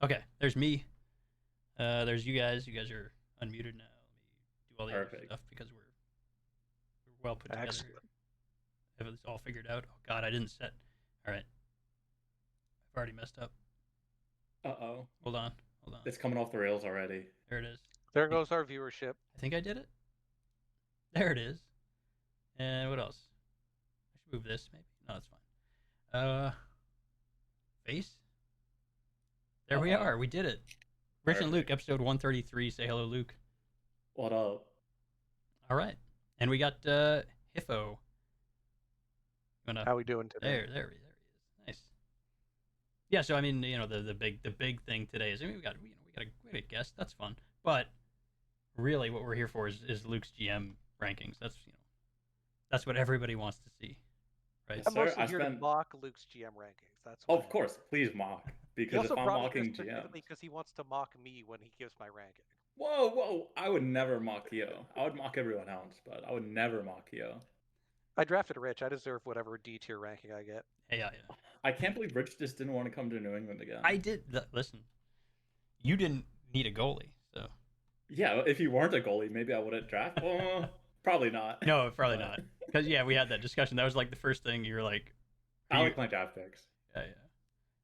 Okay, there's me. There's you guys. You guys are unmuted now. Let me do all the other Perfect. stuff because we're well put together here. Excellent. Have this all figured out? Oh God, I didn't set. All right, I've already messed up. Uh-oh. Hold on, hold on. It's coming off the rails already. There it is. There goes our viewership. I think I did it. There it is. And what else? I should move this maybe. No, that's fine. Face. There we are. We did it. Rich and Luke, episode 133. Say hello, Luke. What up? All right, and we got HFFO. How we doing today? There he is. Nice. Yeah, so I mean, the big thing today is, I mean, we got a guest. That's fun, but really, what we're here for is Luke's GM rankings. That's what everybody wants to see, right? I'm Sir, mostly here to mock Luke's GM rankings. That's Oh, why. of course, please mock. He Because also if I'm brought me mocking here specifically GMs. because he wants to mock me when he gives my ranking. Whoa, I would never mock you. I would mock everyone else, but I would never mock you. I drafted Rich. I deserve whatever D tier ranking I get. Hey, yeah. I can't believe Rich just didn't want to come to New England again. I did. Listen, you didn't need a goalie, so. Yeah, if you weren't a goalie, maybe I wouldn't draft. Well, probably not. No, probably not. Because yeah, we had that discussion. That was like the first thing you were like. I like my draft picks. Yeah.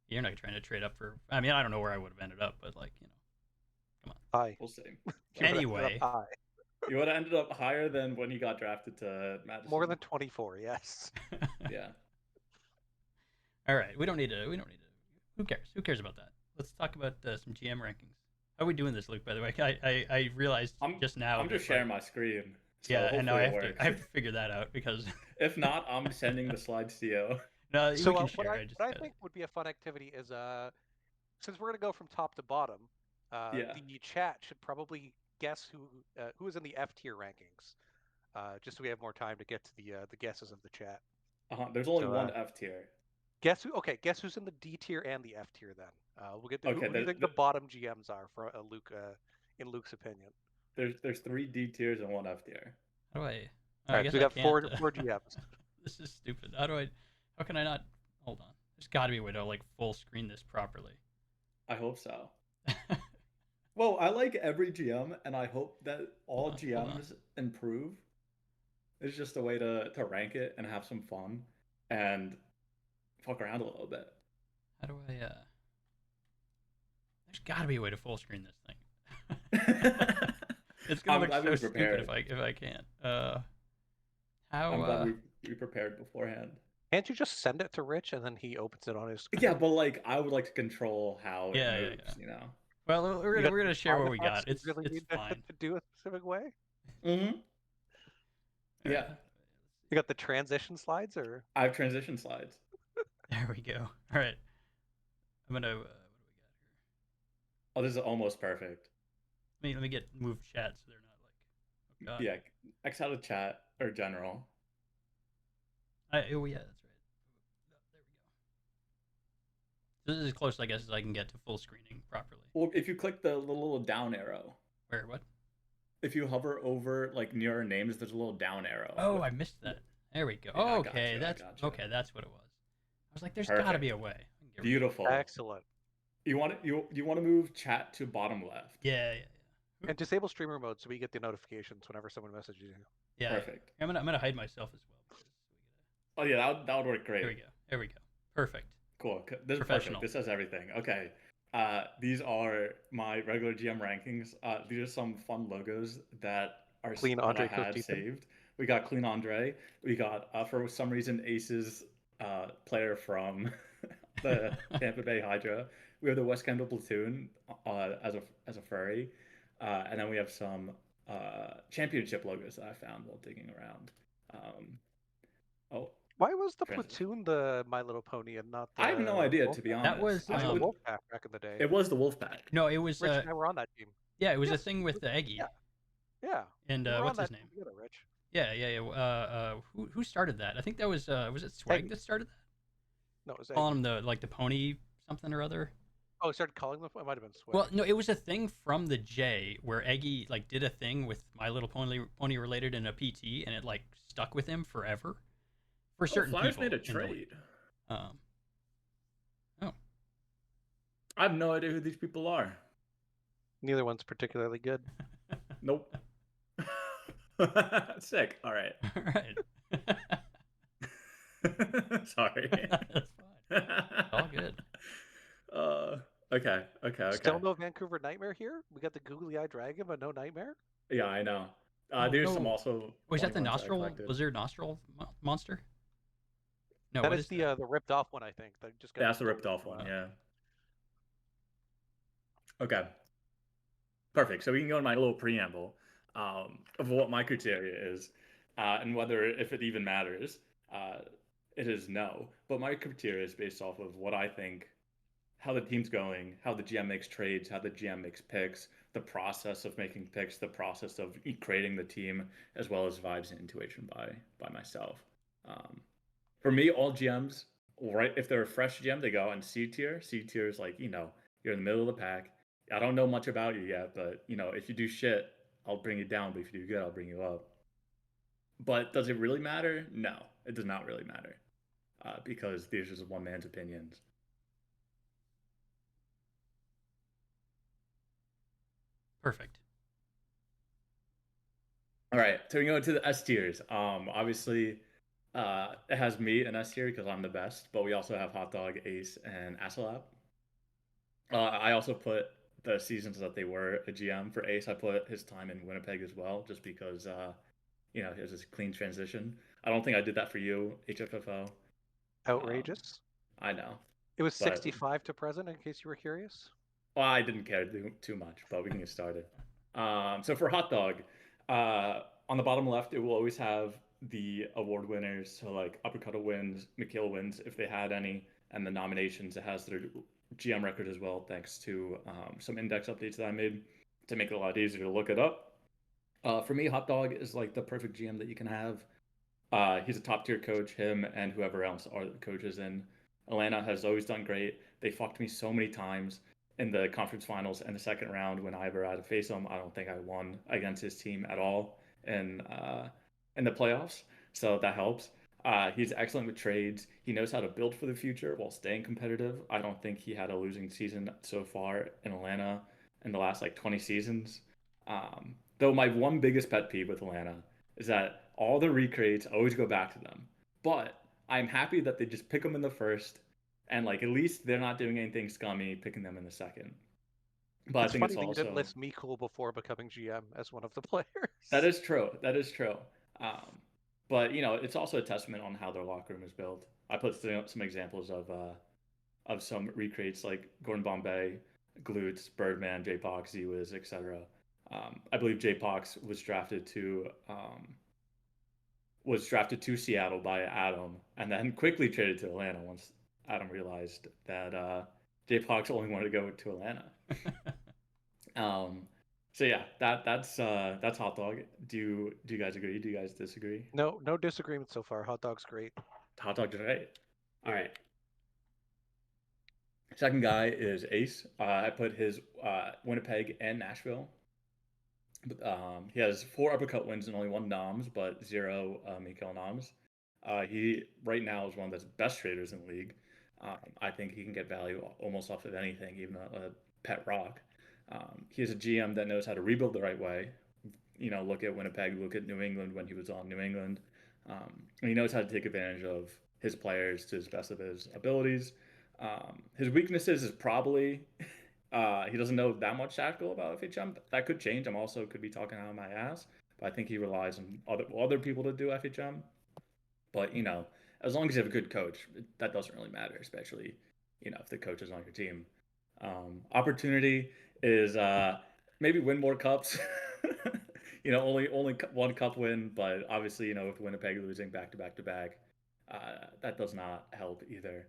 You're not trying to trade up for. I mean, I don't know where I would have ended up, but like, come on. High. We'll see. Anyway, you would have ended up higher than when you got drafted to Madison. More than 24, yes. Yeah. All right, we don't need to. Who cares? Who cares about that? Let's talk about some GM rankings. How are we doing this, Luke? By the way, I realized just now. I'm just sharing my screen. So yeah, and now I have to works. figure that out because. If not, I'm sending the slides to you. No, So we can what share. I think would be a fun activity is since we're gonna go from top to bottom, Yeah. the chat should probably guess who is in the F tier rankings, just so we have more time to get to the guesses of the chat. There's only one F tier. Guess who's in the D tier and the F tier then. We'll get to who do you think the bottom GMs are for Luke in Luke's opinion. There's 3 D tiers and 1 F tier. How do I? All right, so we got four GMs. This is stupid. How can I not? Hold on. There's got to be a way to like full screen this properly. I hope so. Well, I like every GM, and I hope that all GMs improve. It's just a way to rank it and have some fun and fuck around a little bit. How do I? There's got to be a way to full screen this thing. It's gonna look so stupid if I can't. I'm glad we prepared beforehand. Can't you just send it to Rich and then he opens it on his screen? Yeah, but like I would like to control how it moves, you know. Well, we're gonna share what we got. It's fine. To do a specific way. Mm-hmm. Yeah. You got the transition slides, or I have transition slides. There we go. All right. I'm gonna. What do we got here? Oh, this is almost perfect. Let me move chat so they're not like. Oh God. Yeah, X out of chat or general. Oh yeah, that's right. There we go. This is as close, I guess, as I can get to full screening properly. Well, if you click the little down arrow. Where what? If you hover over like near our names, there's a little down arrow. Oh, I missed that. There we go. Yeah, okay, that's what it was. I was like, there's got to be a way. Beautiful. Excellent. You want to move chat to bottom left. Yeah. And disable streamer mode so we get the notifications whenever someone messages you. Yeah. Perfect. I'm gonna hide myself as well. Oh yeah, that would work great. There we go. Perfect. Cool. This is perfect. This has everything. Okay. These are my regular GM rankings. These are some fun logos that are Clean Andre I had saved. We got Clean Andre. We got for some reason Ace's player from the Tampa Bay Hydra. We have the West Kendall platoon as a furry, and then we have some championship logos that I found while digging around. Why was the platoon the My Little Pony and not the I have no idea, to be honest. That was the Wolfpack back in the day. It was the Wolfpack. No, it was Rich and I were on that team. Yeah, it was a thing with the Eggy. Yeah. And what's his name? Together, Rich. Yeah. Who started that? I think that was it Swag that started that? No, it was calling him the pony something or other. Oh, he started calling them. It might have been Swag. Well, no, it was a thing from the J where Eggy like did a thing with My Little Pony related in a PT, and it like stuck with him forever. For certain Flyers people. made a trade. Oh. I have no idea who these people are. Neither one's particularly good. Nope. Sick. All right. All right. Sorry. That's fine. All good. Okay. Still no Vancouver Nightmare here? We got the googly eye dragon, but no Nightmare? Yeah, I know. Oh, There's some no. also Was that funny the ones I nostril? collected. Was there a nostril monster? No, That what is is that? the ripped off one, I think. That just got That's the stolen ripped off from, one, yeah. Okay. Perfect. So we can go in my little preamble of what my criteria is, and whether if it even matters. It is no, but my criteria is based off of what I think, how the team's going, how the GM makes trades, how the GM makes picks, the process of making picks, the process of creating the team, as well as vibes and intuition by myself. Um, for me, all GMs, right? If they're a fresh GM, they go on C tier. C tier is like, you're in the middle of the pack. I don't know much about you yet, but if you do shit, I'll bring you down. But if you do good, I'll bring you up. But does it really matter? No, it does not really matter, because these are just one man's opinions. Perfect. All right, so we go into the S tiers. Obviously, it has me in S tier because I'm the best, but we also have Hot Dog, Ace, and Asalap. I also put the seasons that they were a GM for Ace. I put his time in Winnipeg as well, just because it was a clean transition. I don't think I did that for you, HFFO. outrageous. I know, It was but 65 to present, in case you were curious. well, I didn't care too much, but we can get started. So for Hot Dog, on the bottom left, it will always have the award winners. So like Uppercut wins, McKill wins if they had any, and the nominations. It has their GM record as well, thanks to some index updates that I made to make it a lot easier to look it up. For me, Hot Dog is like the perfect GM that you can have. He's a top tier coach. Him and whoever else are the coaches in Atlanta has always done great. They fucked me so many times in the conference finals and the second round when I ever had to face him. I don't think I won against his team at all in the playoffs, so that helps. He's excellent with trades. He knows how to build for the future while staying competitive. I don't think he had a losing season so far in Atlanta in the last like 20 seasons. Though my one biggest pet peeve with Atlanta is that all the recreates always go back to them. But I'm happy that they just pick them in the first, and like at least they're not doing anything scummy picking them in the second. But I It's think funny it's that you didn't also list me cool before becoming GM as one of the players. that is true. That is true. But it's also a testament on how their locker room is built. I put some examples of some recreates like Gordon Bombay, Glutes, Birdman, J-Pox, Z-Wiz, etc. I believe J-Pox was drafted to Seattle by Adam, and then quickly traded to Atlanta once Adam realized that J-Pox only wanted to go to Atlanta. So yeah, that's Hot Dog. Do you guys agree? Do you guys disagree? No disagreement so far. Hot Dog's great. Hot Dog's right. All right. Second guy is Ace. I put his Winnipeg and Nashville. He has 4 uppercut wins and only 1 noms, but 0 Mikael noms. He right now is one of the best traders in the league. I think he can get value almost off of anything, even a pet rock. He's a GM that knows how to rebuild the right way. Look at Winnipeg, look at New England when he was on New England. And he knows how to take advantage of his players to his best of his abilities. His weaknesses is probably he doesn't know that much tactical about FHM. That could change. I'm also could be talking out of my ass, but I think he relies on other people to do FHM. But as long as you have a good coach, that doesn't really matter, especially if the coach is on your team. Opportunity is maybe win more cups. Only 1 cup win, but obviously with Winnipeg losing back to back to back, that does not help either.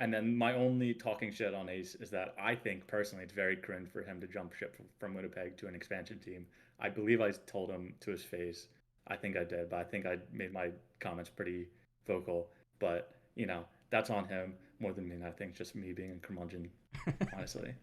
And then my only talking shit on Ace is that I think personally it's very cringe for him to jump ship from Winnipeg to an expansion team. I believe I told him to his face. I think I did, but I think I made my comments pretty vocal. But that's on him more than me. And I think just me being a curmudgeon, honestly.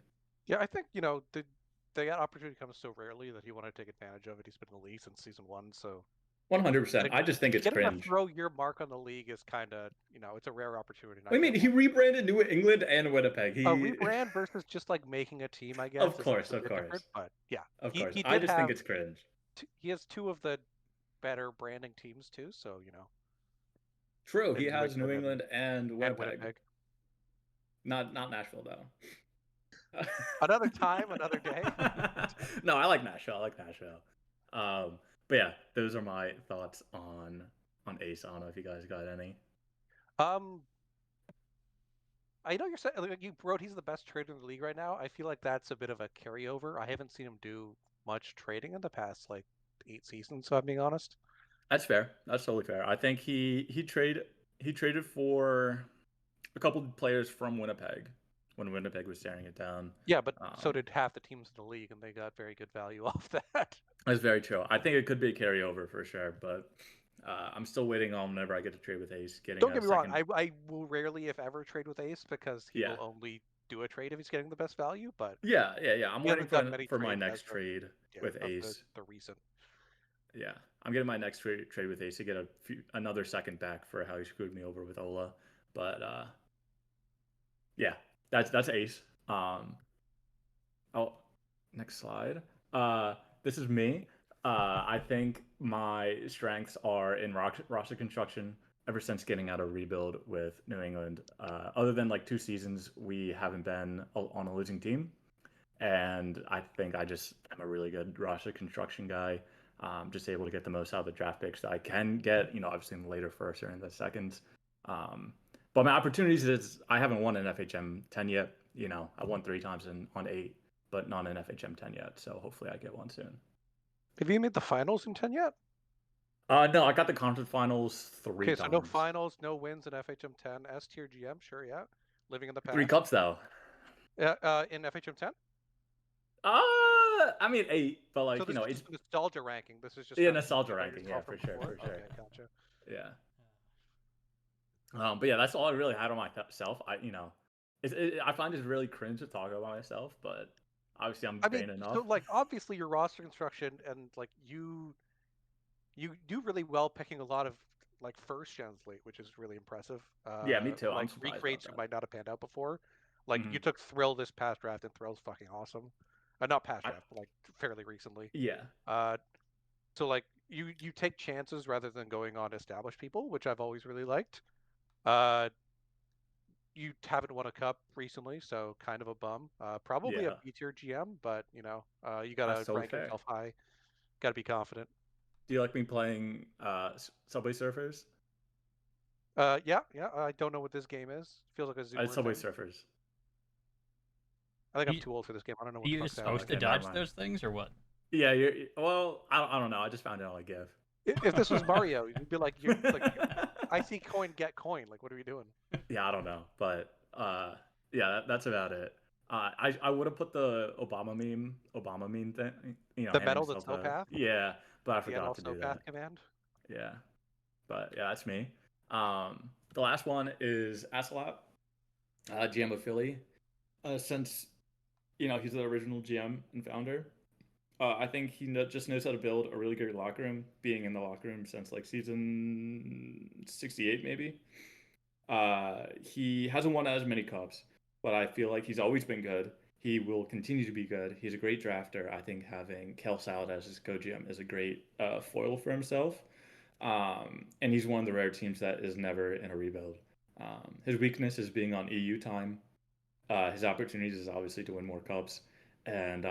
Yeah, I think that opportunity comes so rarely that he wanted to take advantage of it. He's been in the league since season 1, so 100%. I just think it's getting cringe. to throw your mark on the league is kind of, it's a rare opportunity. I mean, he rebranded New England and Winnipeg. A rebrand versus just like making a team, I guess. Of course. Different, but yeah, of course. He I just think it's cringe. He has two of the better branding teams too, so True, he has New England and Winnipeg. Not Nashville though. Another time, another day. No, I like Nashville. But yeah, those are my thoughts on Ace. I don't know if you guys got any. I know you're saying, like, you wrote he's the best trader in the league right now. I feel like that's a bit of a carryover. I haven't seen him do much trading in the past like 8 seasons, so I'm being honest. That's fair. That's totally fair. I think he traded for a couple of players from Winnipeg when Winnipeg was staring it down. Yeah, but so did half the teams in the league, and they got very good value off that. That's very true. I think it could be a carryover for sure, but I'm still waiting on whenever I get to trade with Ace. Don't get me wrong. I will rarely, if ever, trade with Ace because he will only do a trade if he's getting the best value. But yeah. I'm waiting for my next trade with Ace. The recent. Yeah, I'm getting my next trade with Ace to get another second back for how he screwed me over with Ola. But yeah, that's Ace. Next slide. This is me. I think my strengths are in roster construction. Ever since getting out of rebuild with New England, other than like 2 seasons, we haven't been on a losing team, and I think I just am a really good roster construction guy. Just able to get the most out of the draft picks that I can get. Obviously in the later first or in the seconds. But my opportunities is I haven't won an FHM 10 yet. I won 3 times on 8, but not an FHM 10 yet. So hopefully I get one soon. Have you made the finals in 10 yet? No, I got the conference finals 3 times. Okay, so no finals, no wins in FHM 10. S tier GM, sure, yeah. Living in the past. 3 cups though. In FHM 10? I mean 8, but like so it's just nostalgia ranking. This is just nostalgia ranking, yeah, for sure. Okay, gotcha. Yeah. But yeah, that's all I really had on myself. I find it really cringe to talk about myself, but obviously I'm vain enough. So like obviously your roster construction and like you do really well picking a lot of like first gens late, which is really impressive. Yeah, me too. Like recreates you might not have panned out before. Like you took Thrill this past draft, and Thrill's fucking awesome. Not past draft, but like fairly recently. Yeah. So like you take chances rather than going on established people, which I've always really liked. You haven't won a cup recently, so kind of a bum. Probably a B tier GM, but you gotta rank yourself high. Gotta be confident. Do you like me playing Subway Surfers? Yeah. I don't know what this game is. Feels like a Zoomer Subway Surfers. I think I'm too old for this game. I don't know what you're supposed to dodge those things or what? Yeah, I don't know. I just found it on a GIF. If this was Mario, you'd be like, I see coin, get coin. Like, what are we doing? Yeah, I don't know, but yeah, that's about it. I would have put the Obama meme thing. The medal, the snowpath. Yeah, but I forgot to do that. Command. Yeah, but yeah, that's me. The last one is Asalot, GM of Philly. Since he's the original GM and founder. I think he just knows how to build a really good locker room, being in the locker room since like season 68 maybe. He hasn't won as many cups, but I feel like he's always been good. He will continue to be good. He's a great drafter. I think having Kel Salad as his co-GM is a great foil for himself. And he's one of the rare teams that is never in a rebuild. His weakness is being on EU time. His opportunities is obviously to win more cups, and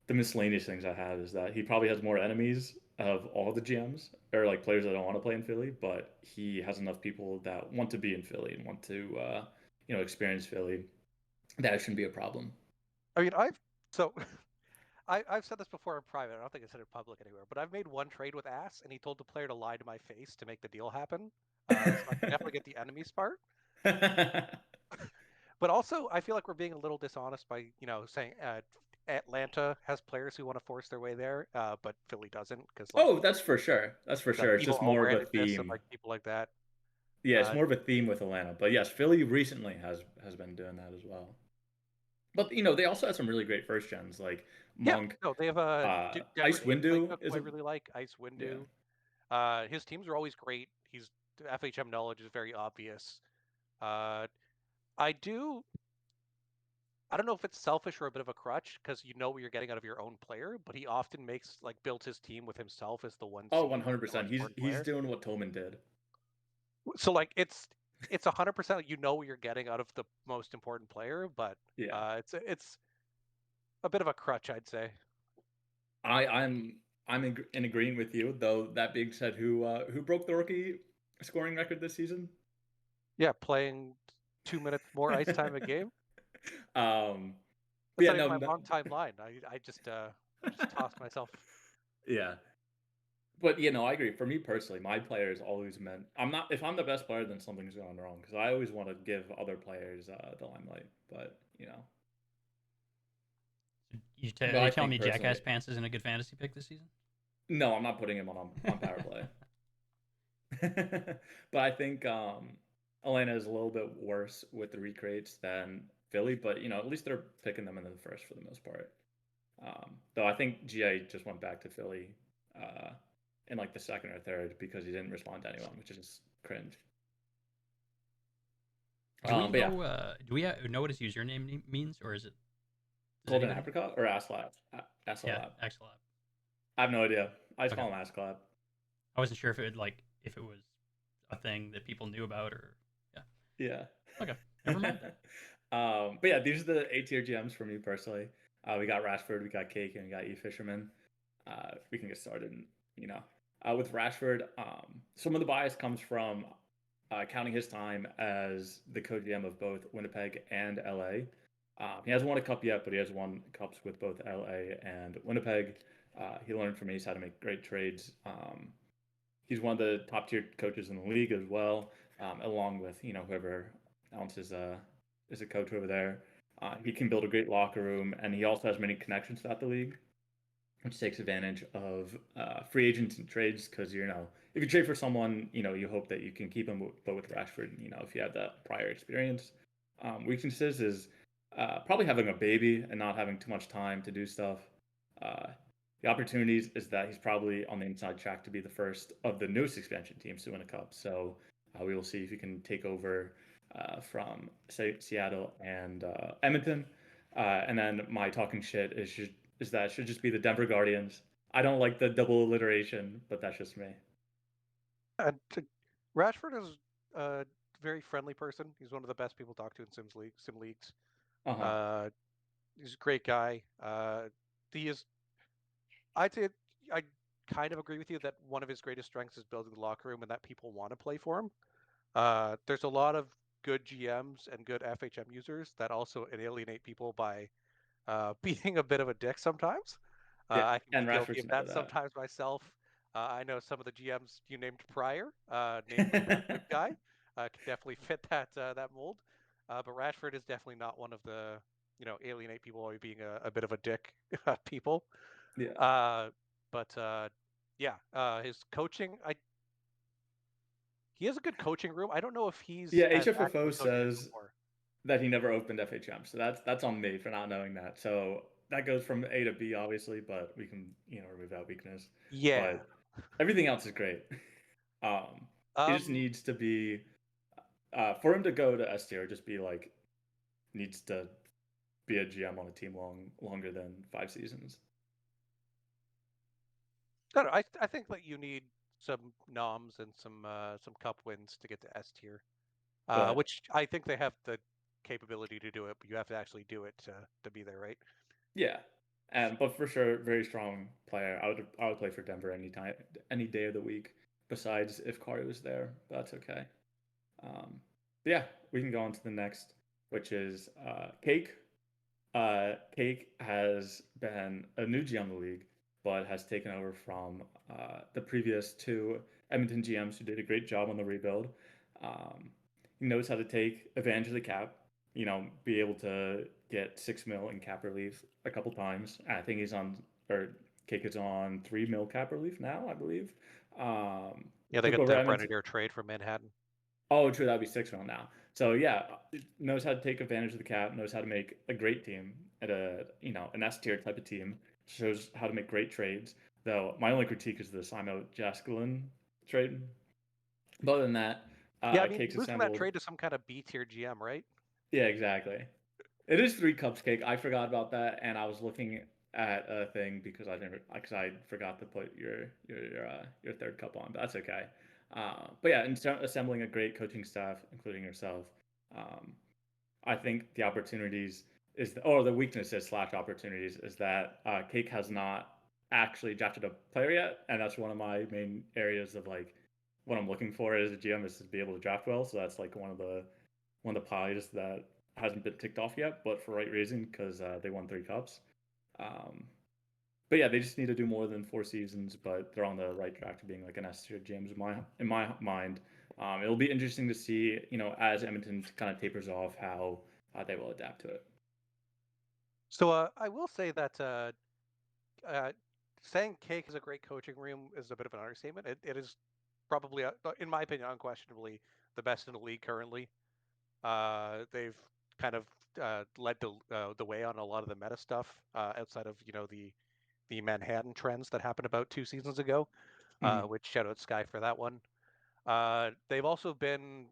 the miscellaneous things I have is that he probably has more enemies of all the GMs or like players that don't want to play in Philly, but he has enough people that want to be in Philly and want to experience Philly. That shouldn't be a problem. I mean, I've said this before in private. I don't think I said it in public anywhere, but I've made one trade with Ass, and he told the player to lie to my face to make the deal happen. So I can definitely get the enemies part. But also, I feel like we're being a little dishonest by, saying Atlanta has players who want to force their way there, but Philly doesn't. That's for sure. That's for sure. It's just more of a theme. Like people like that. Yeah, it's more of a theme with Atlanta. But yes, Philly recently has been doing that as well. But they also have some really great first gens like Monk. Yeah, no, they have Ice Windu. I really like Ice Windu. His teams are always great. The FHM knowledge is very obvious. I don't know if it's selfish or a bit of a crutch because you know what you're getting out of your own player, but he often builds his team with himself as the one Oh, seed, like the 100%. most important He's player. doing what Tolman did. So like it's 100% you know what you're getting out of the most important player, but Yeah. it's a bit of a crutch, I'd say. I'm in agreeing with you, though. That being said, who broke the rookie scoring record this season? Yeah, playing 2 minutes more ice time a game. Um, That's yeah, not even no, my long time line. I just tossed myself. yeah. But I agree. For me personally, my players always meant I'm not. If I'm the best player, then something's going wrong because I always want to give other players the limelight. But Are I you telling think me personally, Jackass Pants isn't a good fantasy pick this season? no, I'm not putting him on power play. But I think Atlanta is a little bit worse with the recreates than Philly. But at least they're picking them in the first for the most part. Though I think GA just went back to Philly uh, in like the second or third because he didn't respond to anyone, which is cringe. Do we But yeah, know? Do we know what his username means, or is it? Does Golden anybody? Apricot or Aslab? Yeah, Aslab. Axolab. I have no idea. I just Okay, call him Aslab. I wasn't sure if it was a thing that people knew about, or yeah. Yeah. Okay, never mind then. But yeah, these are the A-tier GMs for me personally. We got Rashford, we got Cake, and we got E Fisherman. We can get started. With Rashford, some of the bias comes from counting his time as the co-GM of both Winnipeg and LA. He hasn't won a cup yet, but he has won cups with both LA and Winnipeg. He learned from Ace how to make great trades. He's one of the top tier coaches in the league as well, along with whoever else is a coach over there. He can build a great locker room, and he also has many connections throughout the league, which takes advantage of free agents and trades. Because if you trade for someone, you hope that you can keep him. But with Rashford, if you have that prior experience, weaknesses is probably having a baby and not having too much time to do stuff. Uh, the opportunities is that he's probably on the inside track to be the first of the newest expansion teams to win a cup. So we will see if he can take over from Seattle and Edmonton. And then my talking shit is that it should just be the Denver Guardians. I don't like the double alliteration, but that's just me. And Rashford is a very friendly person. He's one of the best people to talk to in sim leagues. Uh-huh. Uh, he's a great guy. He is. I'd say I kind of agree with you that one of his greatest strengths is building the locker room and that people want to play for him. There's a lot of good GMs and good FHM users that also alienate people by being a bit of a dick sometimes. Yeah, I can be and guilty Rashford's of never that that. sometimes myself. I know some of the GMs you named prior, namely that good guy, can definitely fit that mold. But Rashford is definitely not one of the alienate people by being a bit of a dick people. Yeah. Uh, but yeah, his coaching, he has a good coaching room. I don't know if he's Yeah, as HFFO actively coaching it says before. that he never opened FHM. So that's on me for not knowing that. So that goes from A to B, obviously, but we can remove that weakness. Yeah. But everything else is great. He just Um, needs to be for him to go to S tier. Just be like needs to be a GM on a team longer than 5 seasons. I don't know. I think that you need some noms and some cup wins to get to S tier, But which I think they have the capability to do it, but you have to actually do it to be there, right? yeah, but for sure, very strong player. I would play for Denver anytime, any day of the week. Besides if Kari was there, but that's okay. But yeah, we can go on to the next, which is Cake. Cake has been a new GM of the league, but has taken over from the previous two Edmonton GMs who did a great job on the rebuild. Um, he knows how to take advantage of the cap, be able to get 6 mil in cap relief a couple times. I think Cake is on 3 mil cap relief now, I believe. Yeah, they Took got over the Edmonton. Brennan trade from Manhattan. Oh, true. That'd be 6 mil now. So yeah, knows how to take advantage of the cap. Knows how to make a great team at an S tier type of team. Shows how to make great trades. Though my only critique is the Simo Jaskelin trade. But other than that, Yeah, I mean, Cake's losing that assembled. trade to some kind of B tier GM, right? Yeah, exactly. It is 3 cups Cake. I forgot about that, and I was looking at a thing because I forgot to put your third cup on. But that's okay. But yeah, assembling a great coaching staff, including yourself. Um, I think the opportunities or the weaknesses slash opportunities is that Cake has not actually drafted a player yet, and that's one of my main areas of like what I'm looking for as a GM is to be able to draft well. So that's like one of the pies that hasn't been ticked off yet, but for right reason because they won 3 cups. Um, but yeah, they just need to do more than 4 seasons, but they're on the right track to being like an S tier James in my mind. It'll be interesting to see, as Edmonton kind of tapers off, how they will adapt to it. So I will say that uh, saying Cake is a great coaching room is a bit of an understatement. It is probably, in my opinion, unquestionably the best in the league currently. They've kind of led the way on a lot of the meta stuff outside of the Manhattan trends that happened about 2 seasons ago. Mm-hmm. Which shout out Sky for that one. They've also been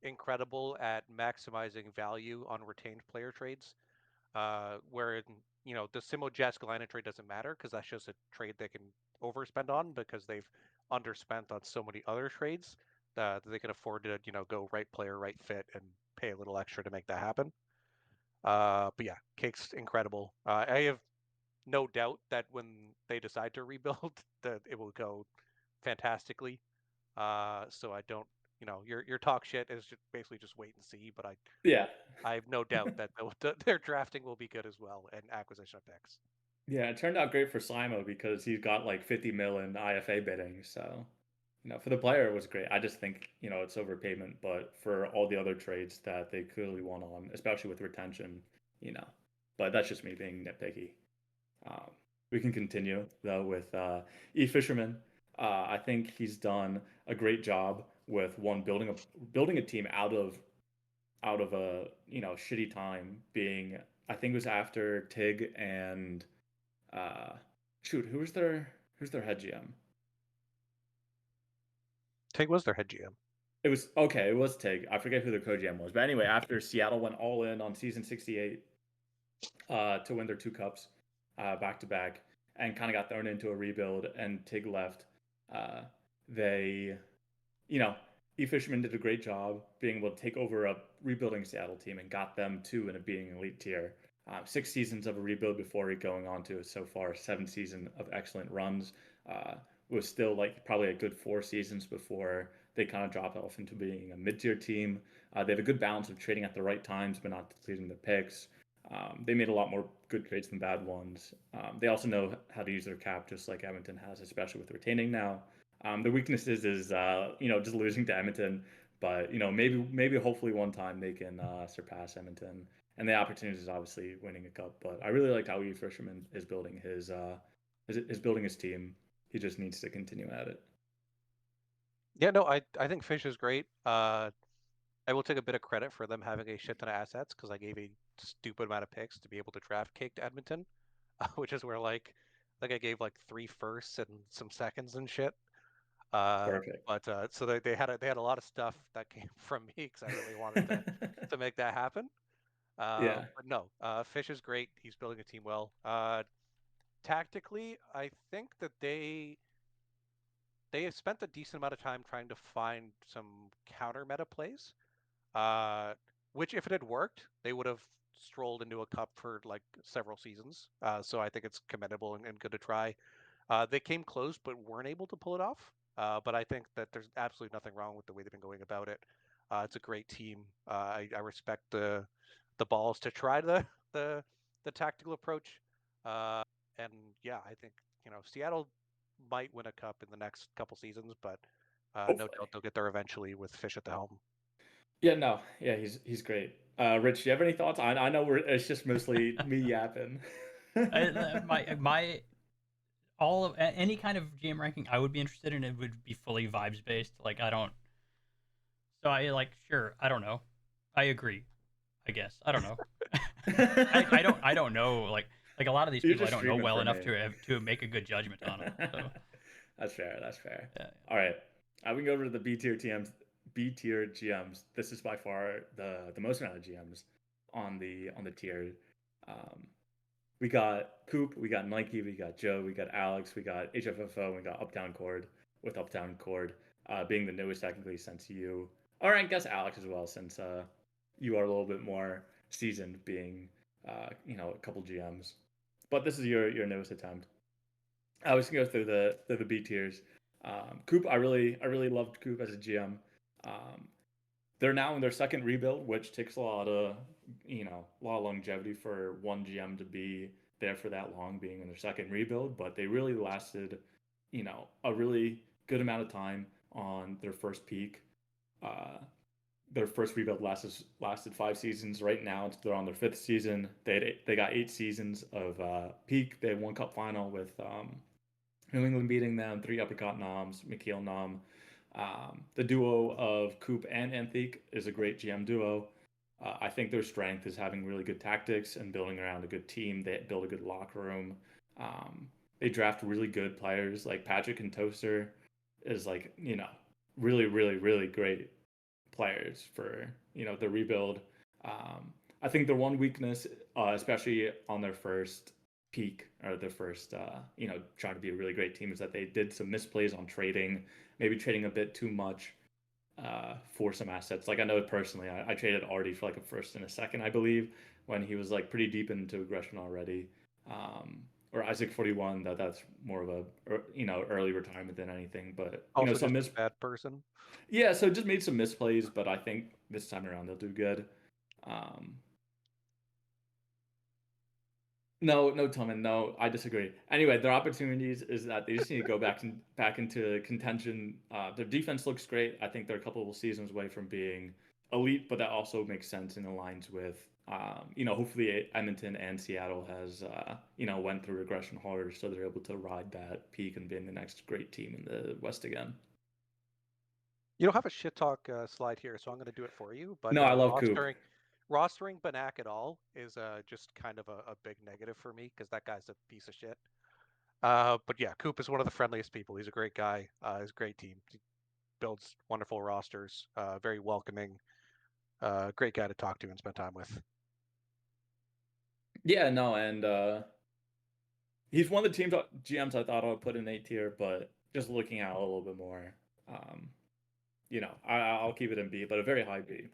incredible at maximizing value on retained player trades. Where the Simo Jazgalina trade doesn't matter because that's just a trade they can overspend on because they've underspent on so many other trades that they can afford to go right player, right fit, and pay a little extra to make that happen. But yeah, Cake's incredible. I have no doubt that when they decide to rebuild, that it will go fantastically. So I don't, your talk shit is just basically just wait and see. But Yeah, I have no doubt that their drafting will be good as well and acquisition of picks. yeah. It turned out great for Simo because he's got like 50 mil in IFA bidding. So, for the player, it was great. I just think it's overpayment, but for all the other trades that they clearly won on, especially with retention, you know. But that's just me being nitpicky. Um, we can continue though with E Fisherman. I think he's done a great job with one building a team out of a shitty time. Being I think it was after Tig and uh, shoot who's their head GM? Tig was their head GM. It was okay. It was Tig. I forget who the co-GM was, but anyway, after Seattle went all in on season 68 to win their 2 cups back to back, and kind of got thrown into a rebuild, and Tig left. They, you know, E. Fisherman did a great job being able to take over a rebuilding Seattle team and got them to and being elite tier. 6 seasons of a rebuild before going on to so far 7 seasons of excellent runs. Uh, was still like probably a good 4 seasons before they kind of dropped off into being a mid-tier team. They have a good balance of trading at the right times, but not depleting their picks. They made a lot more good trades than bad ones. They also know how to use their cap, just like Edmonton has, especially with retaining now. The weaknesses is just losing to Edmonton, but maybe hopefully one time they can surpass Edmonton. And the opportunity is obviously winning a cup. But I really liked how E. Fisherman is building is building his team. He just needs to continue at it. Yeah, no, I think Fish is great. I will take a bit of credit for them having a shit ton of assets because I gave a stupid amount of picks to be able to draft Cake to Edmonton, which is where like I gave like 3 firsts and some seconds and shit. Uh, Perfect. but so they had a lot of stuff that came from me because I really wanted to make that happen. Yeah. But no, Fish is great. He's building a team well. Tactically, I think that they have spent a decent amount of time trying to find some counter meta plays. Which if it had worked, they would have strolled into a cup for like several seasons. So I think it's commendable and good to try. They came close but weren't able to pull it off. But I think that there's absolutely nothing wrong with the way they've been going about it. It's a great team. I respect the balls to try the the tactical approach. Uh, and yeah, I think Seattle might win a cup in the next couple seasons, but no Hopefully. doubt they'll get there eventually with Fish at the helm. Yeah. No. Yeah. He's great. Rich, do you have any thoughts? I know it's just mostly me yapping. My all of any kind of GM ranking I would be interested in, it would be fully vibes based. Like I don't. So I like sure. I don't know. I agree. I guess I don't know. I don't know like a lot of these You're people I just don't know streaming well for enough me. to make a good judgment on them. So That's fair. That's fair. Yeah. All right. We can go over to the B tier TMs. B tier GMs. This is by far the most amount of GMs on the tier. Um, we got Coop, we got Nike, we got Joe, we got Alex, we got HFFO, we got Uptown Cord, with Uptown Cord being the newest technically since you, or I guess Alex as well, since you are a little bit more seasoned, being a couple GMs. But this is your newest attempt. I was gonna go through the B tiers. Coop, I really loved Coop as a GM. Um, they're now in their second rebuild, which takes a lot of longevity for one GM to be there for that long, being in their second rebuild. But they really lasted, a really good amount of time on their first peak. Uh, their first rebuild lasted 5 seasons. Right now, they're on their fifth season. They got 8 seasons of peak. They had one cup final with New England beating them, 3 uppercut noms, McKeel nom. The duo of Coop and Anthik is a great GM duo. I think their strength is having really good tactics and building around a good team. They build a good locker room. They draft really good players. Like Patrick and Toaster is really, really, really great players for the rebuild. I think their one weakness, especially on their first peak or their first, trying to be a really great team, is that they did some misplays on trading, maybe trading a bit too much for some assets. Like I know personally, I traded Artie for like a first and a second, I believe, when he was like pretty deep into aggression already. Or Isaac 41, that's more of a early retirement than anything, but Also, some just a bad person. yeah, so just made some misplays, but I think this time around they'll do good. Um, no, no, Tillman, no, I disagree. Anyway, their opportunities is that they just need to go back into contention. Their defense looks great. I think they're a couple of seasons away from being elite, but that also makes sense and aligns with hopefully Edmonton and Seattle has went through regression harder, so they're able to ride that peak and being the next great team in the West again. You don't have a shit talk slide here, so I'm going to do it for you. But No, I love Coop. rostering Banak at all is just kind of a big negative for me because that guy's a piece of shit. But yeah, Coop is one of the friendliest people. He's a great guy. He's a great team. He builds wonderful rosters. Very welcoming. Great guy to talk to and spend time with. Yeah, no, and he's one of the teams GMs I thought I would put in A tier, but just looking at it a little bit more, I'll keep it in B, but a very high B.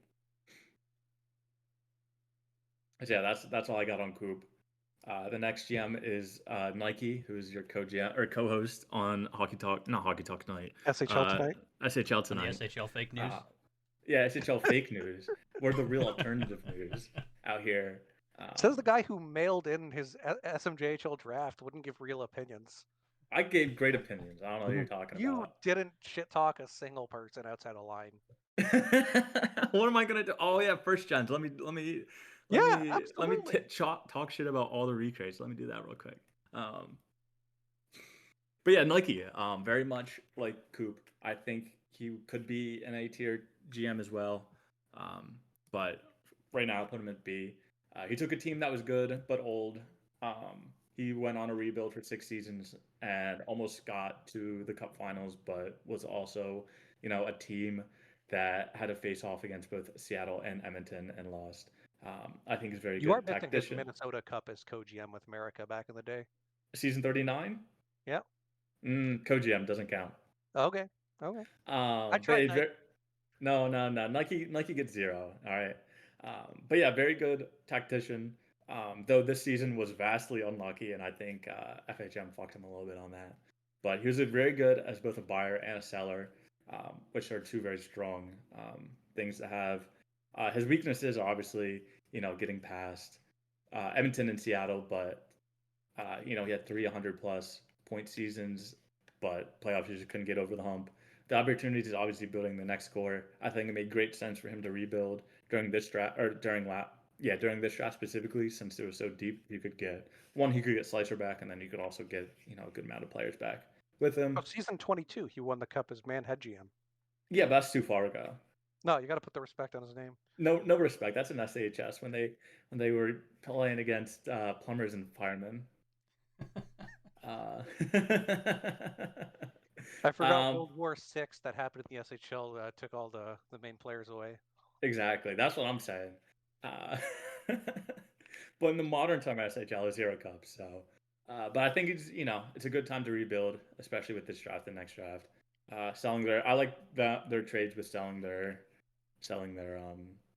So yeah, that's all I got on Coop. The next GM is Nike, who's your co-GM or co-host on Hockey Talk, not Hockey Talk Tonight. SHL tonight. SHL tonight. On the SHL fake news. Yeah, SHL fake news. We're the real alternative news out here. Says the guy who mailed in his SMJHL draft wouldn't give real opinions. I gave great opinions. I don't know what you're talking You about. didn't shit talk a single person outside a line. What am I gonna do? Oh yeah, first gens. Let me talk shit about all the recreates. Let me do that real quick. But yeah, Nike, very much like Coop. I think he could be an A tier GM as well. But right now I'll put him at B. He took a team that was good but old. He went on a rebuild for 6 seasons and almost got to the Cup Finals, but was also, a team that had to face off against both Seattle and Edmonton and lost. I think he's very You good are missing his tactician. Minnesota Cup as co-GM with America back in the day. Season 39? Yeah. Co-GM doesn't count. Okay. I tried. No. Nike gets 0. All right. But yeah, very good tactician. Though this season was vastly unlucky, and I think FHM fucked him a little bit on that. But he was very good as both a buyer and a seller, which are two very strong things to have. His weaknesses are obviously, getting past Edmonton and Seattle, but he had 300 plus point seasons, but playoffs just couldn't get over the hump. The opportunity is obviously building the next core. I think it made great sense for him to rebuild during this draft or during this draft specifically, since it was so deep. He could get Slicer back, and then you could also get a good amount of players back with him. Oh, season 22, he won the cup as man head GM. Yeah, but that's too far ago. No, you got to put the respect on his name. No respect. That's an SAHS when they were playing against plumbers and firemen. I forgot World War VI that happened in the SHL took all the main players away. Exactly. That's what I'm saying. But in the modern time, SHL is Hero Cup. So, but I think it's a good time to rebuild, especially with this draft and next draft. Selling I like their trades with selling their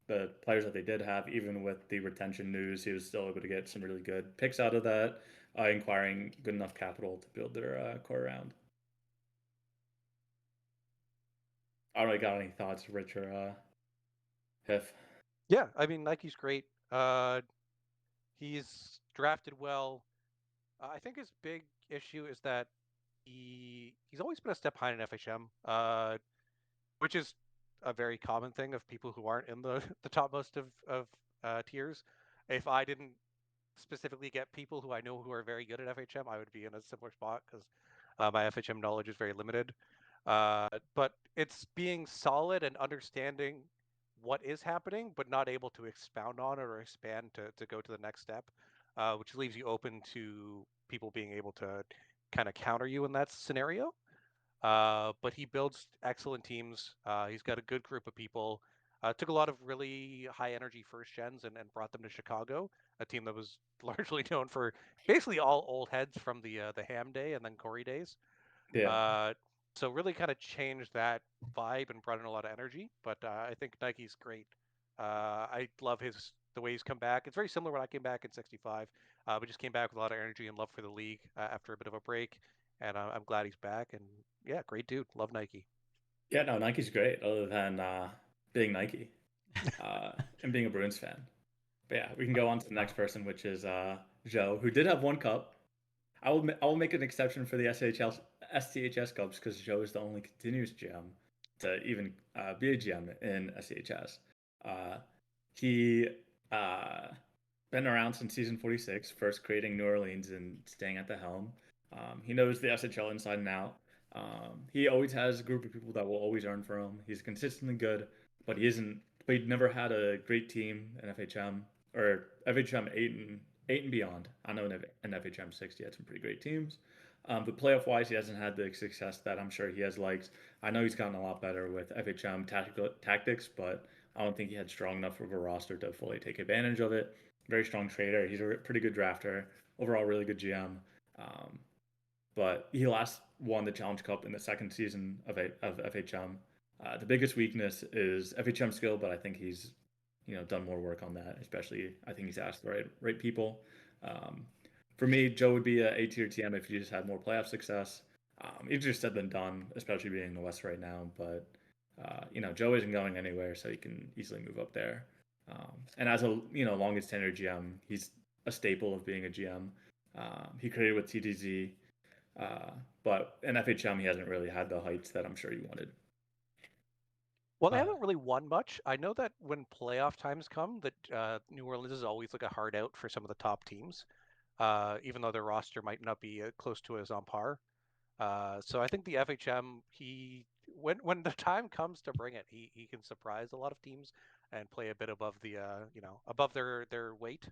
the players that they did have. Even with the retention news, he was still able to get some really good picks out of that, acquiring good enough capital to build their core around. I don't really got any thoughts, Rich or Hiff. Yeah, I mean Nike's great. He's drafted well. I think his big issue is that he's always been a step behind in FHM, which is a very common thing of people who aren't in the the topmost of tiers. If I didn't specifically get people who I know who are very good at FHM, I would be in a similar spot because my FHM knowledge is very limited. But it's being solid and understanding what is happening, but not able to expound on it or expand to go to the next step, which leaves you open to people being able to kind of counter you in that scenario. But he builds excellent teams. He's got a good group of people. Took a lot of really high energy first gens and brought them to Chicago, a team that was largely known for basically all old heads from the Ham Day and then Corey days. Yeah. So really kind of changed that vibe and brought in a lot of energy. But I think Nike's great. I love the way he's come back. It's very similar when I came back in '65. We just came back with a lot of energy and love for the league after a bit of a break, and I'm glad he's back. And yeah, great dude. Love Nike. Yeah, no, Nike's great, other than being Nike and being a Bruins fan. But yeah, we can go on to the next person, which is Joe, who did have one cup. I will make an exception for the STHS Cups because Joe is the only continuous GM to even be a GM in STHS. He been around since season 46, first creating New Orleans and staying at the helm. He knows the SHL inside and out. He always has a group of people that will always earn for him. He's consistently good, but he isn't. But he never had a great team in FHM or FHM eight and beyond. I know in FHM 6 he had some pretty great teams. But playoff wise, he hasn't had the success that I'm sure he has liked. I know he's gotten a lot better with FHM tactics, but I don't think he had strong enough of a roster to fully take advantage of it. Very strong trader. He's a pretty good drafter. Overall, really good GM. But he last won the Challenge Cup in the second season of FHM. The biggest weakness is FHM skill, but I think he's done more work on that. Especially, I think he's asked the right people. For me, Joe would be a A-tier TM if he just had more playoff success. Easier said than done, especially being in the West right now. But Joe isn't going anywhere, so he can easily move up there. And as a longest tenured GM, he's a staple of being a GM. He created with TTZ, but in FHM he hasn't really had the heights that I'm sure he wanted. Well, they haven't really won much. I know that when playoff times come, that New Orleans is always like a hard out for some of the top teams, even though their roster might not be close to as on par. So I think the FHM, when the time comes to bring it, he can surprise a lot of teams and play a bit above the above their weight.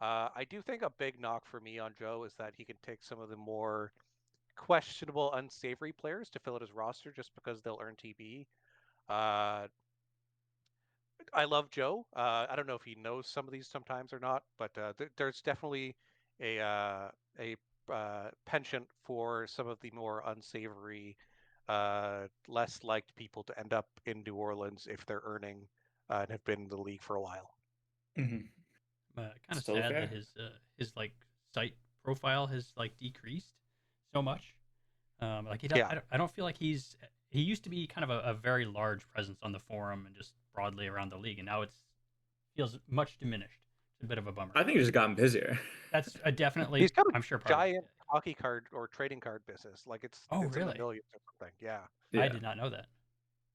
I do think a big knock for me on Joe is that he can take some of the more questionable, unsavory players to fill out his roster just because they'll earn TB. Uh, I love Joe. I don't know if he knows some of these sometimes or not, but there's definitely a penchant for some of the more unsavory, less liked people to end up in New Orleans if they're earning and have been in the league for a while. Mm-hmm. Kind of Still sad fair. that his like site profile has like decreased so much. Like I don't feel like he used to be kind of a very large presence on the forum and just broadly around the league, and now feels much diminished. It's a bit of a bummer. I think he's just gotten busier. That's definitely, He's got a I'm sure, part giant of it. hockey card or trading card business. Like it's Oh, in the really? millions or something. Yeah. Yeah. I did not know that.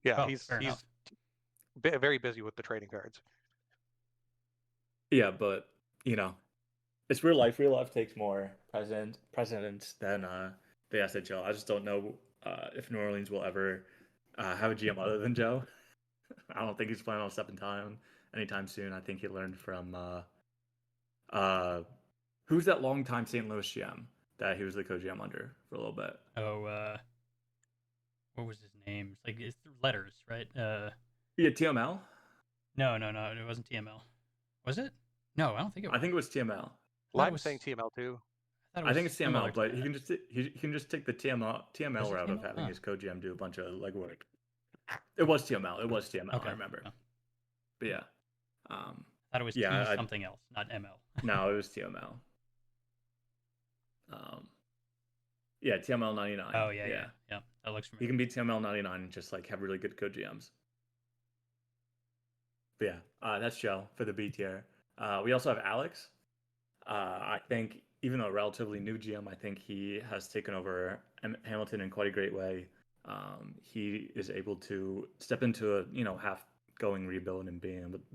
Yeah, Well, he's fair enough. very busy with the trading cards. Yeah, but it's real life. Real life takes more precedence than the SHL. I just don't know if New Orleans will ever have a GM other than Joe. I don't think he's planning on stepping down anytime soon. I think he learned from who's that longtime St. Louis GM that he was the co-GM under for a little bit. Oh, what was his name? It's like it's letters, right? Yeah, TML. No, it wasn't TML. Was it? No, I don't think it I was. think it was TML. I thought it Lime's was. saying TML too. I thought it I was think it's similar TML, to but that. he can just take the TML Was it route of TML? having Oh, his co-GM do a bunch of legwork. It was TML. It was TML. I okay. remember. Oh. But yeah, I thought it was T yeah. something else, not ML. No, it was TML. Yeah, TML 99. Oh yeah, Yeah, That looks he familiar. can beat TML 99 and just like have really good co-GMs. But yeah, that's Joe for the B tier. We also have Alex. I think even though a relatively new GM, I think he has taken over Hamilton in quite a great way. He is able to step into a half going rebuild and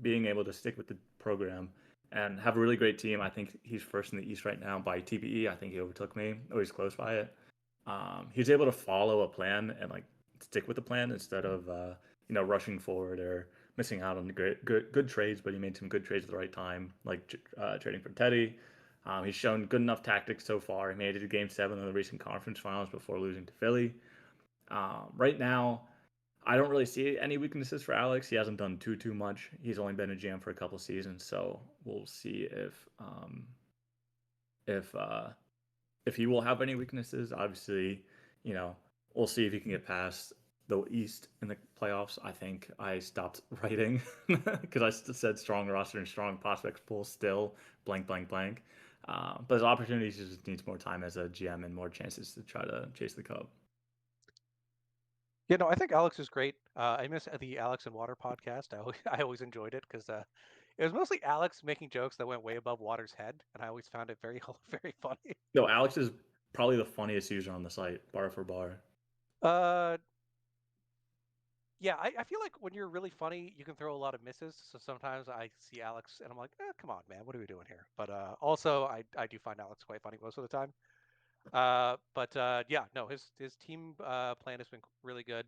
being able to stick with the program and have a really great team. I think he's first in the East right now by TPE. I think he overtook me, or he's close by it. He's able to follow a plan and like stick with the plan instead of rushing forward or missing out on the good trades. But he made some good trades at the right time, like trading for Teddy. He's shown good enough tactics so far. He made it to Game 7 in the recent conference finals before losing to Philly. Right now, I don't really see any weaknesses for Alex. He hasn't done too much. He's only been a GM for a couple seasons, so we'll see if if he will have any weaknesses. Obviously, we'll see if he can get past the East in the playoffs. I think I stopped writing because I said strong roster and strong prospects pool still blank blank blank. But his opportunities just needs more time as a GM and more chances to try to chase the cup. Yeah, no, I think Alex is great. I miss the Alex and Water podcast. I always enjoyed it because it was mostly Alex making jokes that went way above Water's head, and I always found it very very funny. No, Alex is probably the funniest user on the site, bar for bar. Uh, yeah, I feel like when you're really funny, you can throw a lot of misses. So sometimes I see Alex and I'm like, come on, man, what are we doing here? But also, I do find Alex quite funny most of the time. Yeah, no, his team plan has been really good.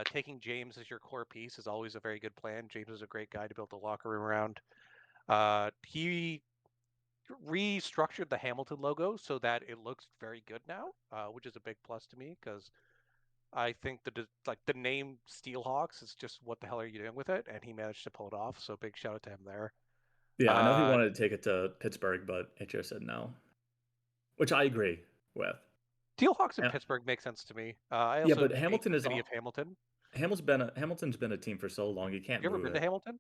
Taking James as your core piece is always a very good plan. James is a great guy to build the locker room around. He restructured the Hamilton logo so that it looks very good now, which is a big plus to me because I think the name Steelhawks is just what the hell are you doing with it, and he managed to pull it off. So big shout out to him there. Yeah, I know he wanted to take it to Pittsburgh, but HO said no, which I agree with. Steelhawks in Pittsburgh makes sense to me. I Yeah, also but hate Hamilton the is city of all. Hamilton. Hamilton's been a team for so long, you can't You ever move been to it. Hamilton?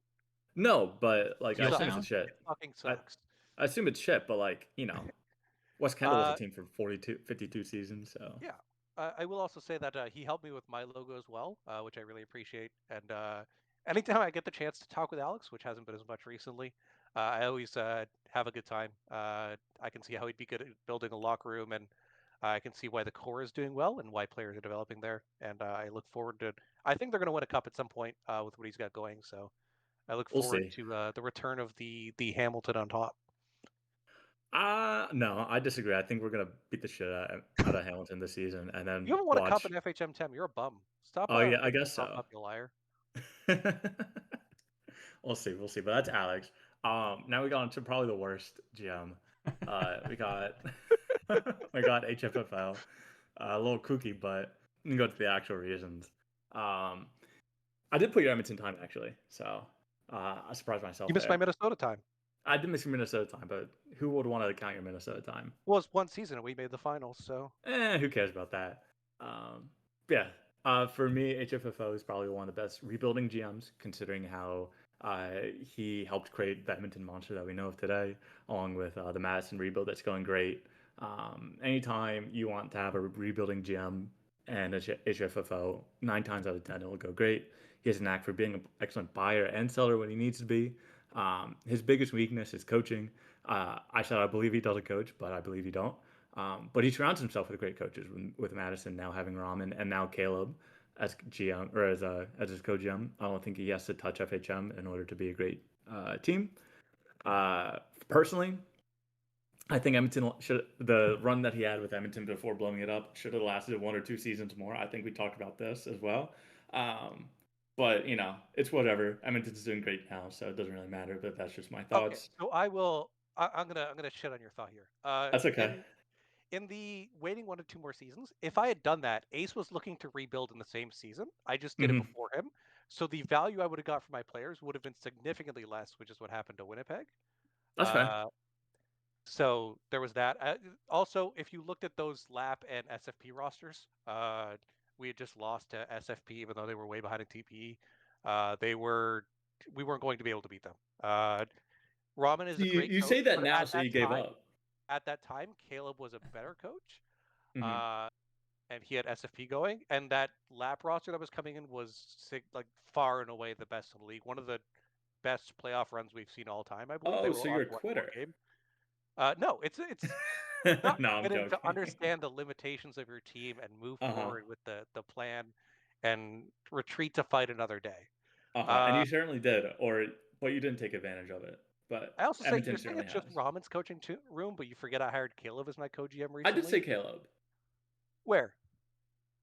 No, but like I Steel assume it's a Sound? shit. It fucking I, sucks. I assume it's shit, but like West Kendall was a Uh, team for 52 seasons, so yeah. I will also say that he helped me with my logo as well, which I really appreciate. And anytime I get the chance to talk with Alex, which hasn't been as much recently, I always have a good time. I can see how he'd be good at building a locker room, and I can see why the core is doing well and why players are developing there. And I look forward to. I think they're going to win a cup at some point with what he's got going. So I look we'll forward see. to the return of the Hamilton on top. No, I disagree. I think we're gonna beat the shit out of Hamilton this season, and then You haven't won a cup in watch. FHM 10. You're a bum. Stop Oh yeah, I beating guess yourself so. up, you liar. We'll see, we'll see. But that's Alex. Now we got into probably the worst GM. We got we got HFFO. A little kooky, but we can go to the actual reasons. I did put your Edmonton time actually, so I surprised myself You missed my there. Minnesota time. I did miss your Minnesota time, but who would want to count your Minnesota time? Well, it's one season and we made the finals, so Who cares about that? Yeah, for me, HFFO is probably one of the best rebuilding GMs, considering how he helped create the Edmonton monster that we know of today, along with the Madison rebuild that's going great. Anytime you want to have a rebuilding GM and HFFO, 9 times out of 10, it'll go great. He has a knack for being an excellent buyer and seller when he needs to be. His biggest weakness is coaching. I said I believe he doesn't coach, but I believe he don't. But he surrounds himself with great coaches, with Madison now having Ramen and now Caleb as GM or as his co-GM. I don't think he has to touch FHM in order to be a great team. Personally, I think Edmonton should the run that he had with Edmonton before blowing it up should have lasted 1 or 2 seasons more. I think we talked about this as well. But it's whatever. Edmonton's doing great now, so it doesn't really matter. But that's just my okay. thoughts. So I will I'm gonna shit on your thought here. That's okay. in the waiting 1 to 2 more seasons, if I had done that, Ace was looking to rebuild in the same season. I just did it before him. So the value I would have got for my players would have been significantly less, which is what happened to Winnipeg. That's fair. So there was that. Also, if you looked at those LAP and SFP rosters, we had just lost to SFP, even though they were way behind in TPE. We weren't going to be able to beat them. Ramen is So a great you coach, say that but now, so you gave up. at that time, Caleb was a better coach, Mhm. and he had SFP going, and that LAP roster that was coming in was like far and away the best in the league. One of the best playoff runs we've seen all time, I believe. They Oh, were so on you're a to one quitter. game. No, it's not No, I'm quitting to joking. understand the limitations of your team and move Uh-huh. forward with the plan and retreat to fight another day. And you certainly did, but you didn't take advantage of it. But I also say Edmonton you're saying certainly it's just has. Ramen's coaching room, but you forget I hired Caleb as my co-GM I did recently. say Caleb. Where?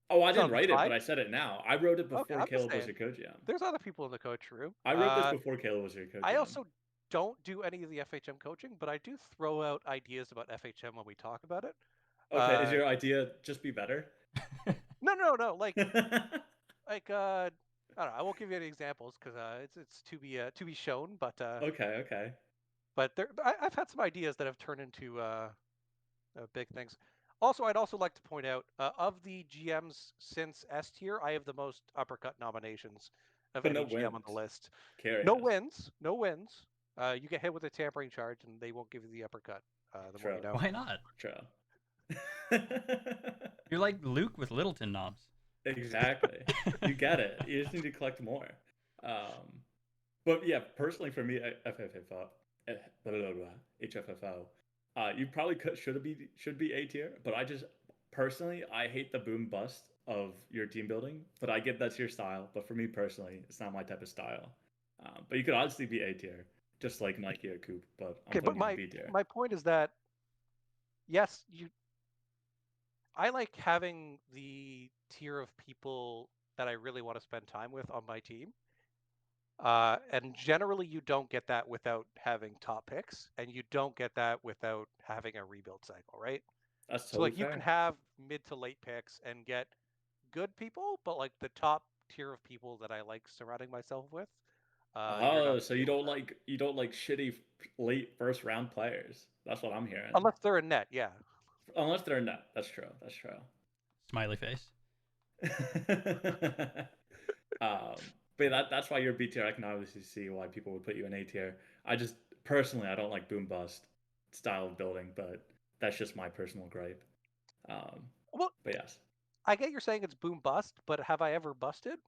Oh, I It's didn't on the write it, but slide? I said it now. I wrote it Okay, before I'm just Caleb was saying. your co-GM. There's other people in the coach room. I wrote this before Caleb was your I co-GM. also don't do any of the FHM coaching, but I do throw out ideas about FHM when we talk about it. Okay, is your idea just be better? No. Like I don't know. I won't give you any examples because it's to be shown. But Okay. but I've had some ideas that have turned into big things. Also, I'd also like to point out of the GMs since S tier, I have the most uppercut nominations of But any no GM on the wins. list. No Curious. wins. No wins. You get hit with a tampering charge, and they won't give you the uppercut. The more you know. Why not? True. You're like Luke with Littleton knobs. Exactly. You get it. You just need to collect more. But yeah, personally for me, HFFO, you probably should be A tier, but I hate the boom bust of your team building. But I get that's your style. But for me personally, it's not my type of style. But you could obviously be A tier, just like Nike or Coop. But I'm Okay, but putting you in B tier. my point is that yes, I like having the tier of people that I really want to spend time with on my team. And generally, you don't get that without having top picks, and you don't get that without having a rebuild cycle, right? That's So, totally like, you can fair. have mid to late picks and get good people, but like the top tier of people that I like surrounding myself with, you're not Oh, going so to be able to, you don't like shitty late first round players. That's what I'm hearing. unless they're a net, yeah. Unless they're not. That's true. That's true. Smiley face. But that's why you're B tier. I can obviously see why people would put you in A tier. I just personally I don't like boom bust style of building, but that's just my personal gripe. Well, But yes, I get you're saying it's boom bust, but have I ever busted?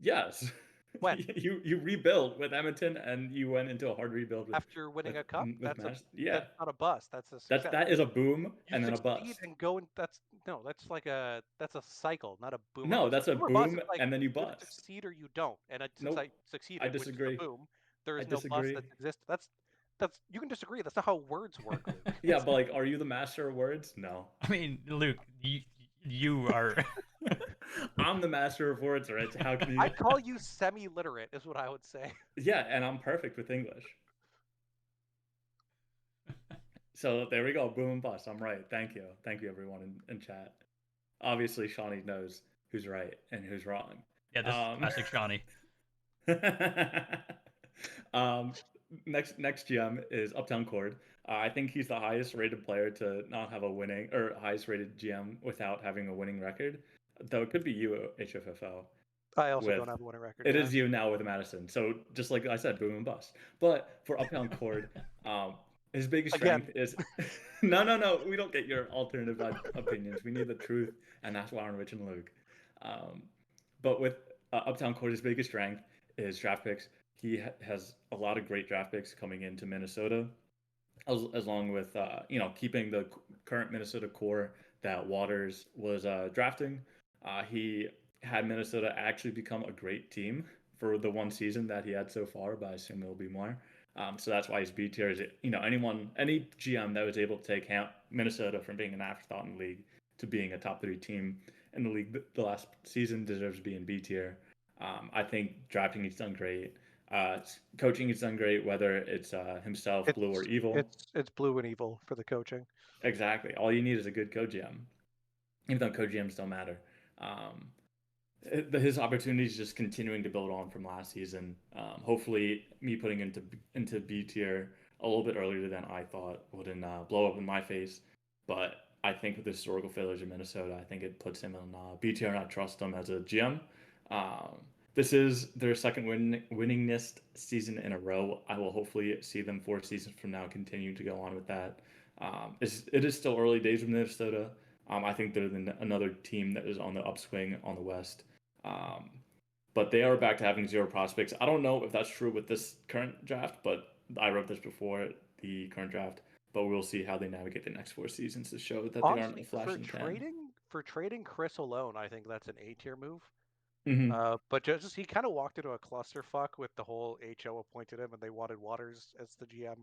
yes, When? you rebuilt with Edmonton and you went into a hard rebuild After winning a cup? with Madison. Yeah, That's not a bust. That's a that's success. that is a boom You and then a succeed bust. and go and that's a cycle, not a boom or No, bust. that's A a boom or bust is boom like and then you you either bust. succeed or you don't. And since I Nope, I succeeded, which is a disagree. boom, there I is no bust disagree. that exists. That's you can disagree. That's not how words work, Luke. Yeah, but like, are you the master of words? No. I mean, Luke, you are. I'm the master of words, Rich. How can you? I'd call you semi-literate, is what I would say. Yeah, and I'm perfect with English. So there we go. Boom and bust. I'm right. Thank you. Thank you, everyone in chat. Obviously, Shawnee knows who's right and who's wrong. Yeah, this is classic Shawnee. um, next GM is Uptown Cord. I think he's the highest rated player to not have a winning or highest rated GM without having a winning record. Though it could be you, HFFO. I also don't have a winning record. It is you now with Madison. So just like I said, boom and bust. But for Uptown Cord, his biggest strength is no. We don't get your alternative opinions. We need the truth, and that's why I'm Rich and Luke. But with Uptown Cord, his biggest strength is draft picks. He has a lot of great draft picks coming into Minnesota, as long with keeping the current Minnesota core that Waters was drafting. He had Minnesota actually become a great team for the one season that he had so far, but I assume it'll be more. So that's why he's B tier. Is any GM that was able to take Minnesota from being an afterthought in the league to being a top 3 team in the league the last season deserves to be in B tier. I think drafting he's done great. Coaching has done great, whether it's himself, Blue, or Evil. It's Blue and Evil for the coaching. Exactly. All you need is a good co-GM, even though co-GMs don't matter. His opportunities just continuing to build on from last season. Hopefully, me putting into B tier a little bit earlier than I thought wouldn't blow up in my face. But I think with the historical failures in Minnesota, I think it puts him in B tier, and I trust him as a GM. This is their second winningest season in a row. I will hopefully see them 4 seasons from now continue to go on with that. It is still early days with Minnesota. I think they're another team that is on the upswing on the West. But they are back to having 0 prospects. I don't know if that's true with this current draft, but I wrote this before the current draft. But we'll see how they navigate the next 4 seasons to show that Honestly, they aren't a flash in the pan. for trading Chris alone, I think that's an A tier move. Mm-hmm. But just he kind of walked into a clusterfuck with the whole HO appointed him, and they wanted Waters as the GM.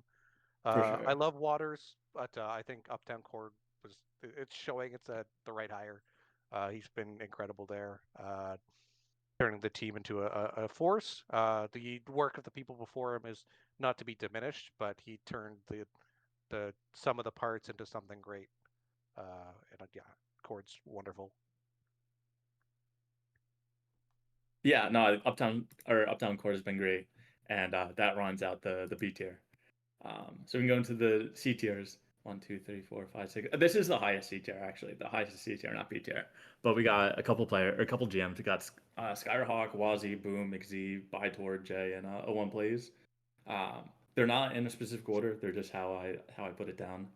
For sure. I love Waters, but I think Uptown Cord it's showing it's the right hire. He's been incredible there, turning the team into a force. The work of the people before him is not to be diminished, but he turned the sum of the parts into something great. And yeah, Cord's wonderful. Yeah, no, Uptown Cord has been great, and that runs out the B tier. So we can go into the C tiers. 1, 2, 3, 4, 5, 6. This is the highest C tier, actually. The highest C tier, not B tier. But we got a couple GMs. We got Skyhawk, Wazzy, Boom, McZ, Bytor, Jay, and O1 Plays. They're not in a specific order. They're just how I put it down.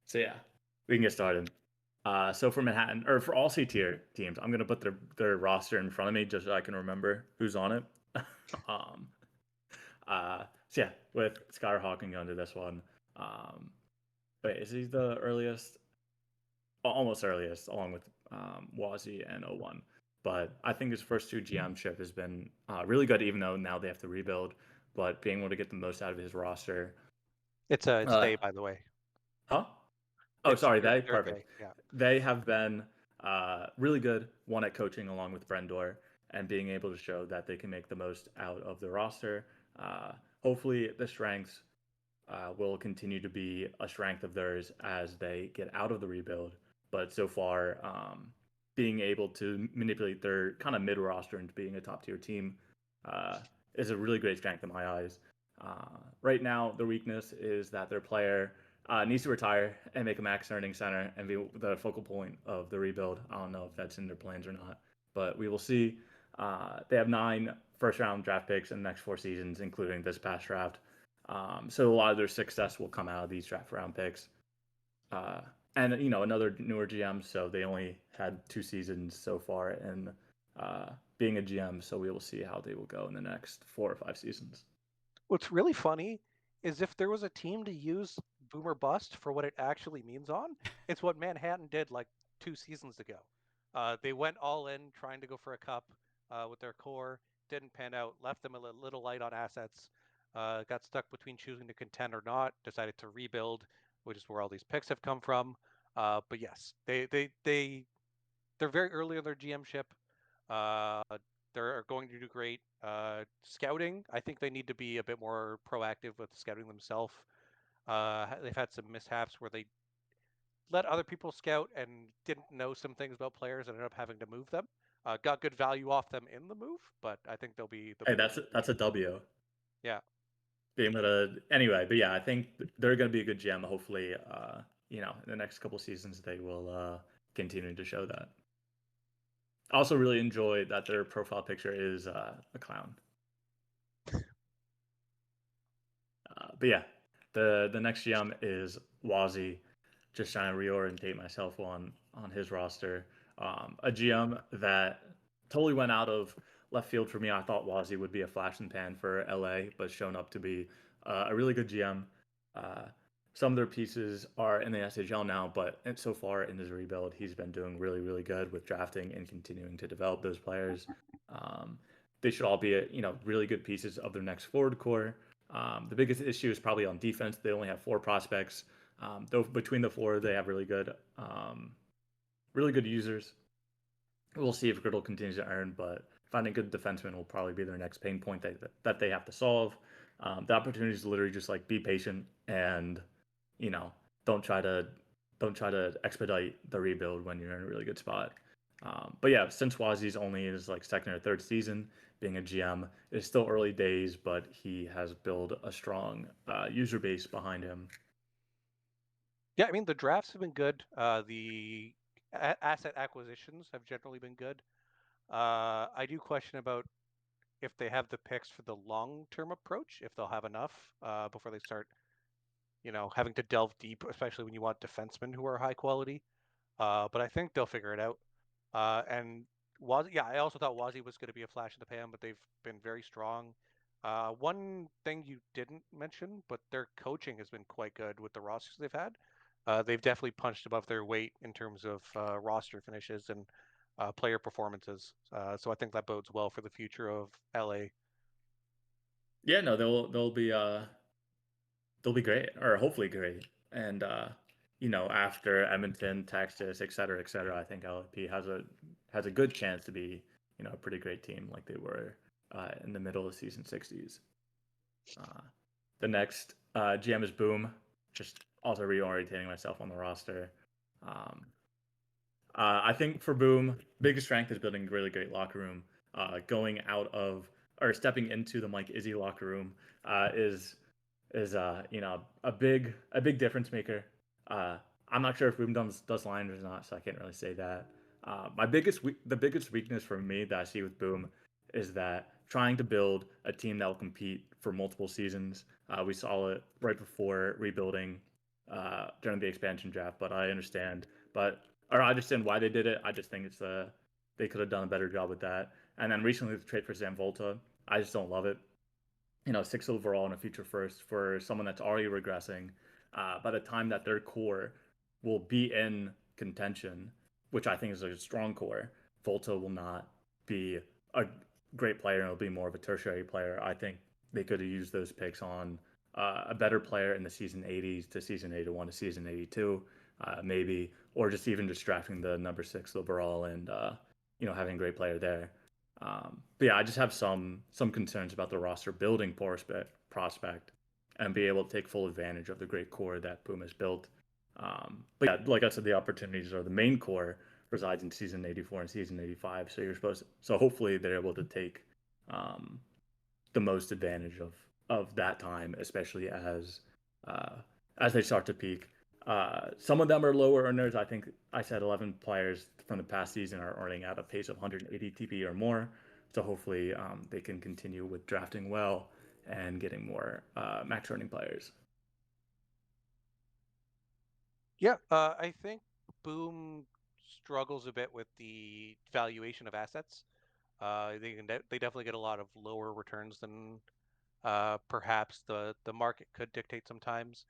So yeah, we can get started. So for Manhattan, or for all C tier teams, I'm gonna put their roster in front of me just so I can remember who's on it. So yeah, with Skyhawk and going to this one. Wait, is he the earliest? Almost earliest, along with Wazzy and O1. But I think his first 2 GM ship has been really good, even though now they have to rebuild. But being able to get the most out of his roster. It's they, by the way. Huh? Oh, sorry, they're perfect. Yeah. They have been really good, one at coaching along with Brendor, and being able to show that they can make the most out of the roster. Hopefully, the strengths will continue to be a strength of theirs as they get out of the rebuild. But so far, being able to manipulate their kind of mid roster into being a top tier team is a really great strength in my eyes. Right now, the weakness is that their player needs to retire and make a max earning center and be the focal point of the rebuild. I don't know if that's in their plans or not, but we will see. They have 9 first round draft picks in the next 4 seasons, including this past draft. So a lot of their success will come out of these draft round picks. And another newer GM, so they only had 2 seasons so far in being a GM. So we will see how they will go in the next 4 or 5 seasons. What's really funny is if there was a team to use Boomer Bust for what it actually means on, it's what Manhattan did like 2 seasons ago. They went all in trying to go for a cup with their core, didn't pan out, left them a little light on assets, got stuck between choosing to contend or not, decided to rebuild, which is where all these picks have come from. But yes, they're very early in their GM ship. They're going to do great. Scouting, I think they need to be a bit more proactive with scouting themselves. They've had some mishaps where they let other people scout and didn't know some things about players and ended up having to move them. Got good value off them in the move, but I think they'll be. Hey, that's a W. Yeah. Being able to anyway, but yeah, I think they're going to be a good GM. Hopefully, in the next couple seasons they will continue to show that. I also really enjoy that their profile picture is a clown. But yeah, the next GM is Wazzy. Just trying to reorientate myself on his roster. A GM that totally went out of left field for me. I thought Wazzy would be a flash in the pan for LA, but shown up to be a really good GM. Some of their pieces are in the SHL now, but so far in his rebuild, he's been doing really, really good with drafting and continuing to develop those players. They should all be, really good pieces of their next forward core. The biggest issue is probably on defense. They only have 4 prospects. Though between the 4, they have really good users. we'll see if Griddle continues to earn, but finding good defensemen will probably be their next pain point that they have to solve. The opportunity is literally just like be patient and you know don't try to expedite the rebuild when you're in a really good spot. But yeah, since Wazi's only his like second or third season being a GM, it's still early days, but he has built a strong user base behind him. Yeah, I mean the drafts have been good. The asset acquisitions have generally been good. I do question about if they have the picks for the long-term approach, if they'll have enough before they start, having to delve deep, especially when you want defensemen who are high quality. But I think they'll figure it out. And I also thought Wazzy was going to be a flash in the pan, but they've been very strong. One thing you didn't mention, but their coaching has been quite good with the rosters they've had. They've definitely punched above their weight in terms of roster finishes and player performances. So I think that bodes well for the future of LA. Yeah, no, they'll be great, or hopefully great. And after Edmonton, Texas, et cetera, I think LFP has a good chance to be, a pretty great team like they were in the middle of season 60s. The next GM is Boom, just also reorientating myself on the roster. Um, I think for Boom, biggest strength is building a really great locker room. Going out of or stepping into the Mike Izzy locker room is a big difference maker. I'm not sure if Boom does lines or not, so I can't really say that. The biggest weakness for me that I see with Boom is that trying to build a team that will compete for multiple seasons. We saw it right before rebuilding during the expansion draft, but I understand. I understand why they did it. I just think they could have done a better job with that. And then recently the trade for Sam Volta, I just don't love it. 6 overall and a future first for someone that's already regressing. By the time that their core will be in contention, which I think is a strong core, Volta will not be a great player and will be more of a tertiary player. I think they could have used those picks on a better player in the season 80s to season 81 to season 82, maybe, or just drafting the number 6 overall and having a great player there. But yeah, I just have some concerns about the roster building prospect and be able to take full advantage of the great core that Puma has built. But yeah, like I said, the opportunities are the main core resides in season 84 and season 85. So hopefully they're able to take um, the most advantage of that time, especially as they start to peak. Some of them are lower earners. I think I said 11 players from the past season are earning at a pace of 180 TP or more. So hopefully they can continue with drafting well and getting more max earning players. Yeah, I think Boom struggles a bit with the valuation of assets. They definitely get a lot of lower returns than perhaps the market could dictate sometimes.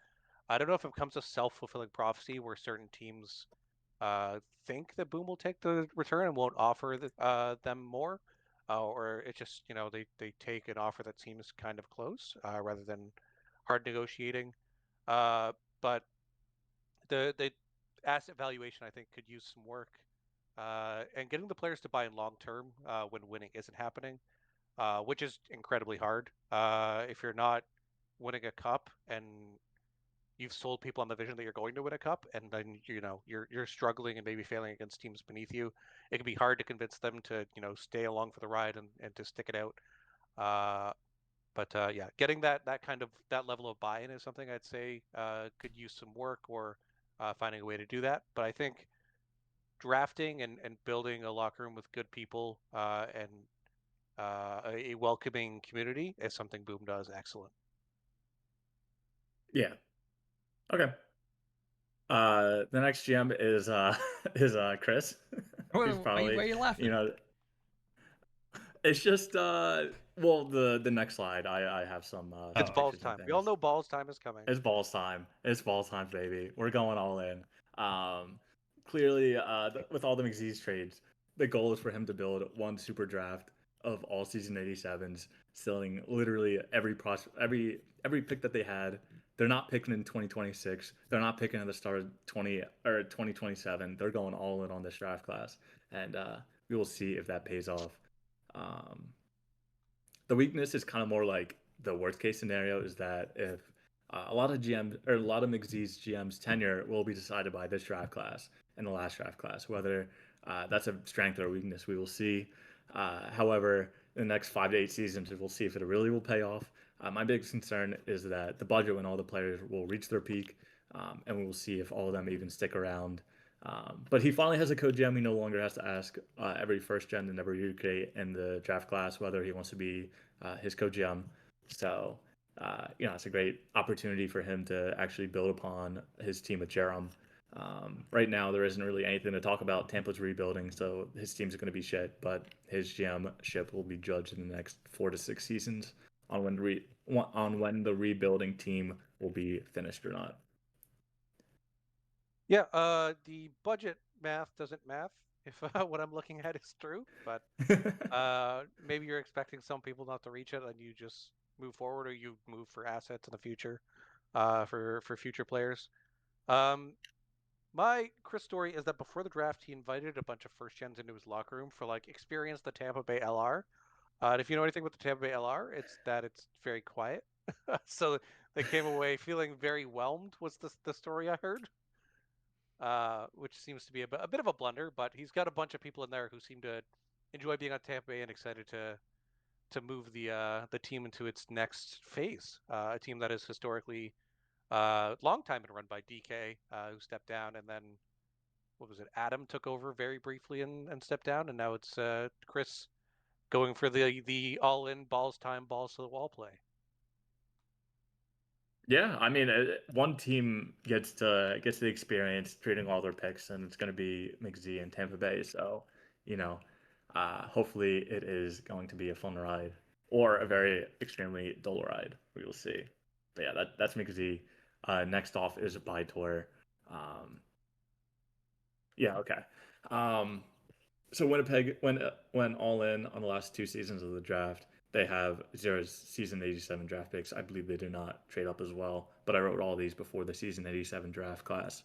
I don't know if it becomes a self-fulfilling prophecy where certain teams think that Boom will take the return and won't offer them more, or it's just they take an offer that seems kind of close rather than hard negotiating. But the asset valuation I think could use some work, and getting the players to buy in long term when winning isn't happening, which is incredibly hard. If you're not winning a cup and you've sold people on the vision that you're going to win a cup, and then you're struggling and maybe failing against teams beneath you, it can be hard to convince them to stay along for the ride and to stick it out. Uh, but yeah, getting that kind of that level of buy-in is something I'd say could use some work or finding a way to do that. But I think drafting and building a locker room with good people and a welcoming community is something Boom does excellent. Yeah. Okay. The next GM is is Chris. He's Why probably, are you laughing? it's just the next slide. I have some It's balls pictures and time. We all things. know balls time is coming. It's balls time. It's balls time, baby. We're going all in. Clearly, with all the McZee's trades, the goal is for him to build one super draft of all season 87s, selling literally every pick that they had. They're not picking in 2026. They're not picking at the start of 20 or 2027. They're going all in on this draft class. And we will see if that pays off. Um, the weakness is kind of more like the worst case scenario is that if a lot of GM or a lot of McZee's GM's tenure will be decided by this draft class and the last draft class, whether that's a strength or a weakness, we will see. However, in the next 5 to 8 seasons, we'll see if it really will pay off. My biggest concern is that the budget when all the players will reach their peak, and we will see if all of them even stick around. But he finally has a co-GM. He no longer has to ask every first gen and every recreate in the draft class whether he wants to be his co-GM. So, it's a great opportunity for him to actually build upon his team with Jerem. Right now, there isn't really anything to talk about. Tampa's rebuilding, so his team's going to be shit, but his GM ship will be judged in the next 4 to 6 seasons on when the rebuilding team will be finished or not. Yeah, the budget math doesn't math if what I'm looking at is true, but maybe you're expecting some people not to reach it and you just move forward or you move for assets in the future for future players. My Chris story is that before the draft, he invited a bunch of first gens into his locker room for like experience the Tampa Bay LR. And if you know anything about the Tampa Bay LR, it's that it's very quiet. So they came away feeling very whelmed. Was the story I heard? Which seems to be a bit of a blunder. But he's got a bunch of people in there who seem to enjoy being on Tampa Bay and excited to move the team into its next phase. A team that is historically long time been run by DK, who stepped down, and then what was it? Adam took over very briefly and stepped down, and now it's Chris going for the all in balls time balls to the wall play. Yeah, I mean, one team gets the experience trading all their picks, and it's going to be McZ and Tampa Bay. So, you know, hopefully it is going to be a fun ride or a very extremely dull ride. We will see. But yeah, that's McZ. Next off is Bytor. Yeah, okay. Um, so Winnipeg went all in on the last 2 seasons of the draft. They have zero season 87 draft picks. I believe they do not trade up as well, but I wrote all these before the season 87 draft class.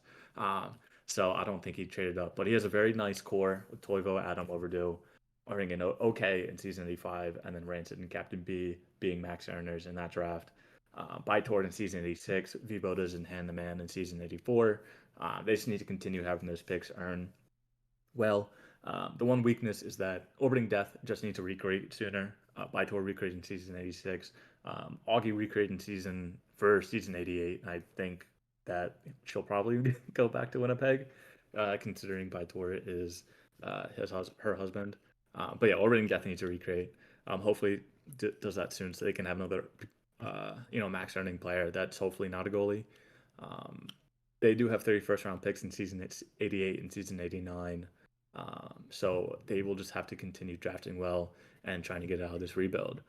So I don't think he traded up, but he has a very nice core with Toivo, Adam Overdue, earning an okay in season 85, and then Rancid and Captain B being max earners in that draft. Bytord in season 86, Vibodas and Hand the Man in season 84. They just need to continue having those picks earn well. The one weakness is that Orbiting Death just needs to recreate sooner. Bytor recreated in season 86. Augie recreated in season 88. And I think that she'll probably go back to Winnipeg, considering Bytor is her husband. But yeah, Orbiting Death needs to recreate. Hopefully does that soon so they can have another max earning player that's hopefully not a goalie. They do have 31st round picks in season 88 and season 89. So they will just have to continue drafting well and trying to get out of this rebuild.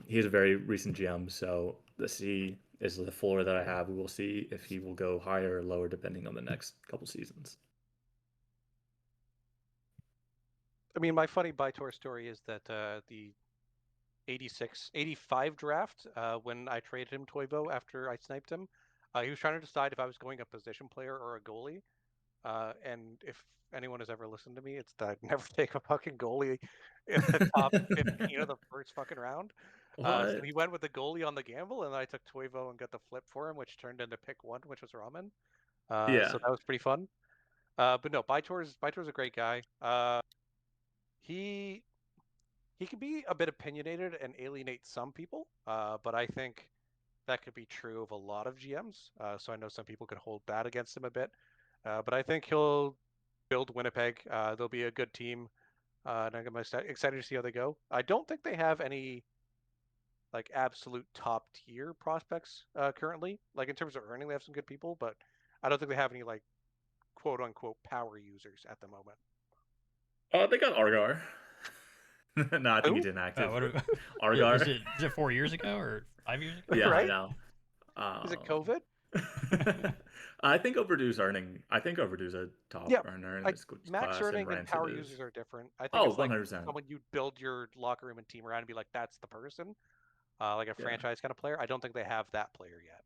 He is a very recent GM, so the C is the floor that I have. We will see if he will go higher or lower depending on the next couple seasons. I mean, my funny Bytor story is that the 85 draft, when I traded him Toivo after I sniped him, he was trying to decide if I was going a position player or a goalie. And if anyone has ever listened to me, it's that I'd never take a fucking goalie in the top 15 of the first fucking round. So he went with the goalie on the gamble, and I took Toivo and got the flip for him, which turned into pick one, which was Ramen. Yeah. So that was pretty fun. But no, Bytor's a great guy. He can be a bit opinionated and alienate some people, but I think that could be true of a lot of GMs. So I know some people could hold that against him a bit. But I think he'll build Winnipeg. They'll be a good team, and I'm excited to see how they go. I don't think they have any like absolute top tier prospects currently. Like in terms of earning, they have some good people, but I don't think they have any like quote unquote power users at the moment. They got Argar. No, I think Who? he's inactive. Argar. Argar. Is it 4 years ago or 5 years ago? Yeah, Right? I know. Is it COVID? I think Overdue's earning. I think Overdue's a top Yeah, earner in like this max class, and earning and Rancid power is. users are different. I think Oh, it's like 100%. someone you build your locker room and team around and be like, that's the person, like a Yeah, franchise kind of player. I don't think they have that player yet.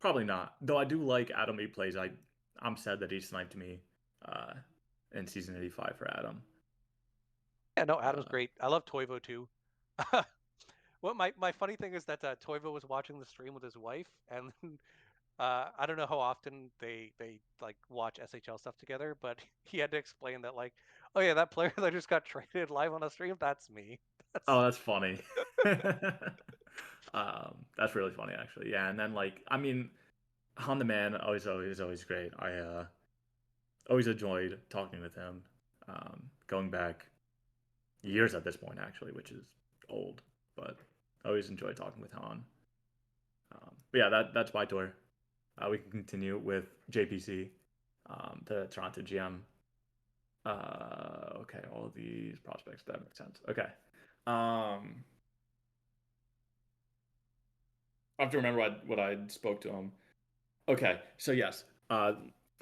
probably not. Though I do like Adam he plays. I'm sad that he sniped me in season 85 for Adam. Yeah, no, Adam's Uh, great. I love Toivo too. Well, my funny thing is that Toivo was watching the stream with his wife, and I don't know how often they like watch SHL stuff together, but he had to explain that like, oh yeah, that player that just got traded live on a stream, that's me. oh, That's that's funny. That's really funny actually. Yeah, and then like I mean, Han the Man always great. I always enjoyed talking with him. Going back years at this point actually, which is old, but I always enjoyed talking with Han. But yeah, that's my tour. We can continue with JPC, the Toronto GM. Okay, all of these prospects, that makes sense. Okay. I have to remember what I spoke to him. Okay, so yes,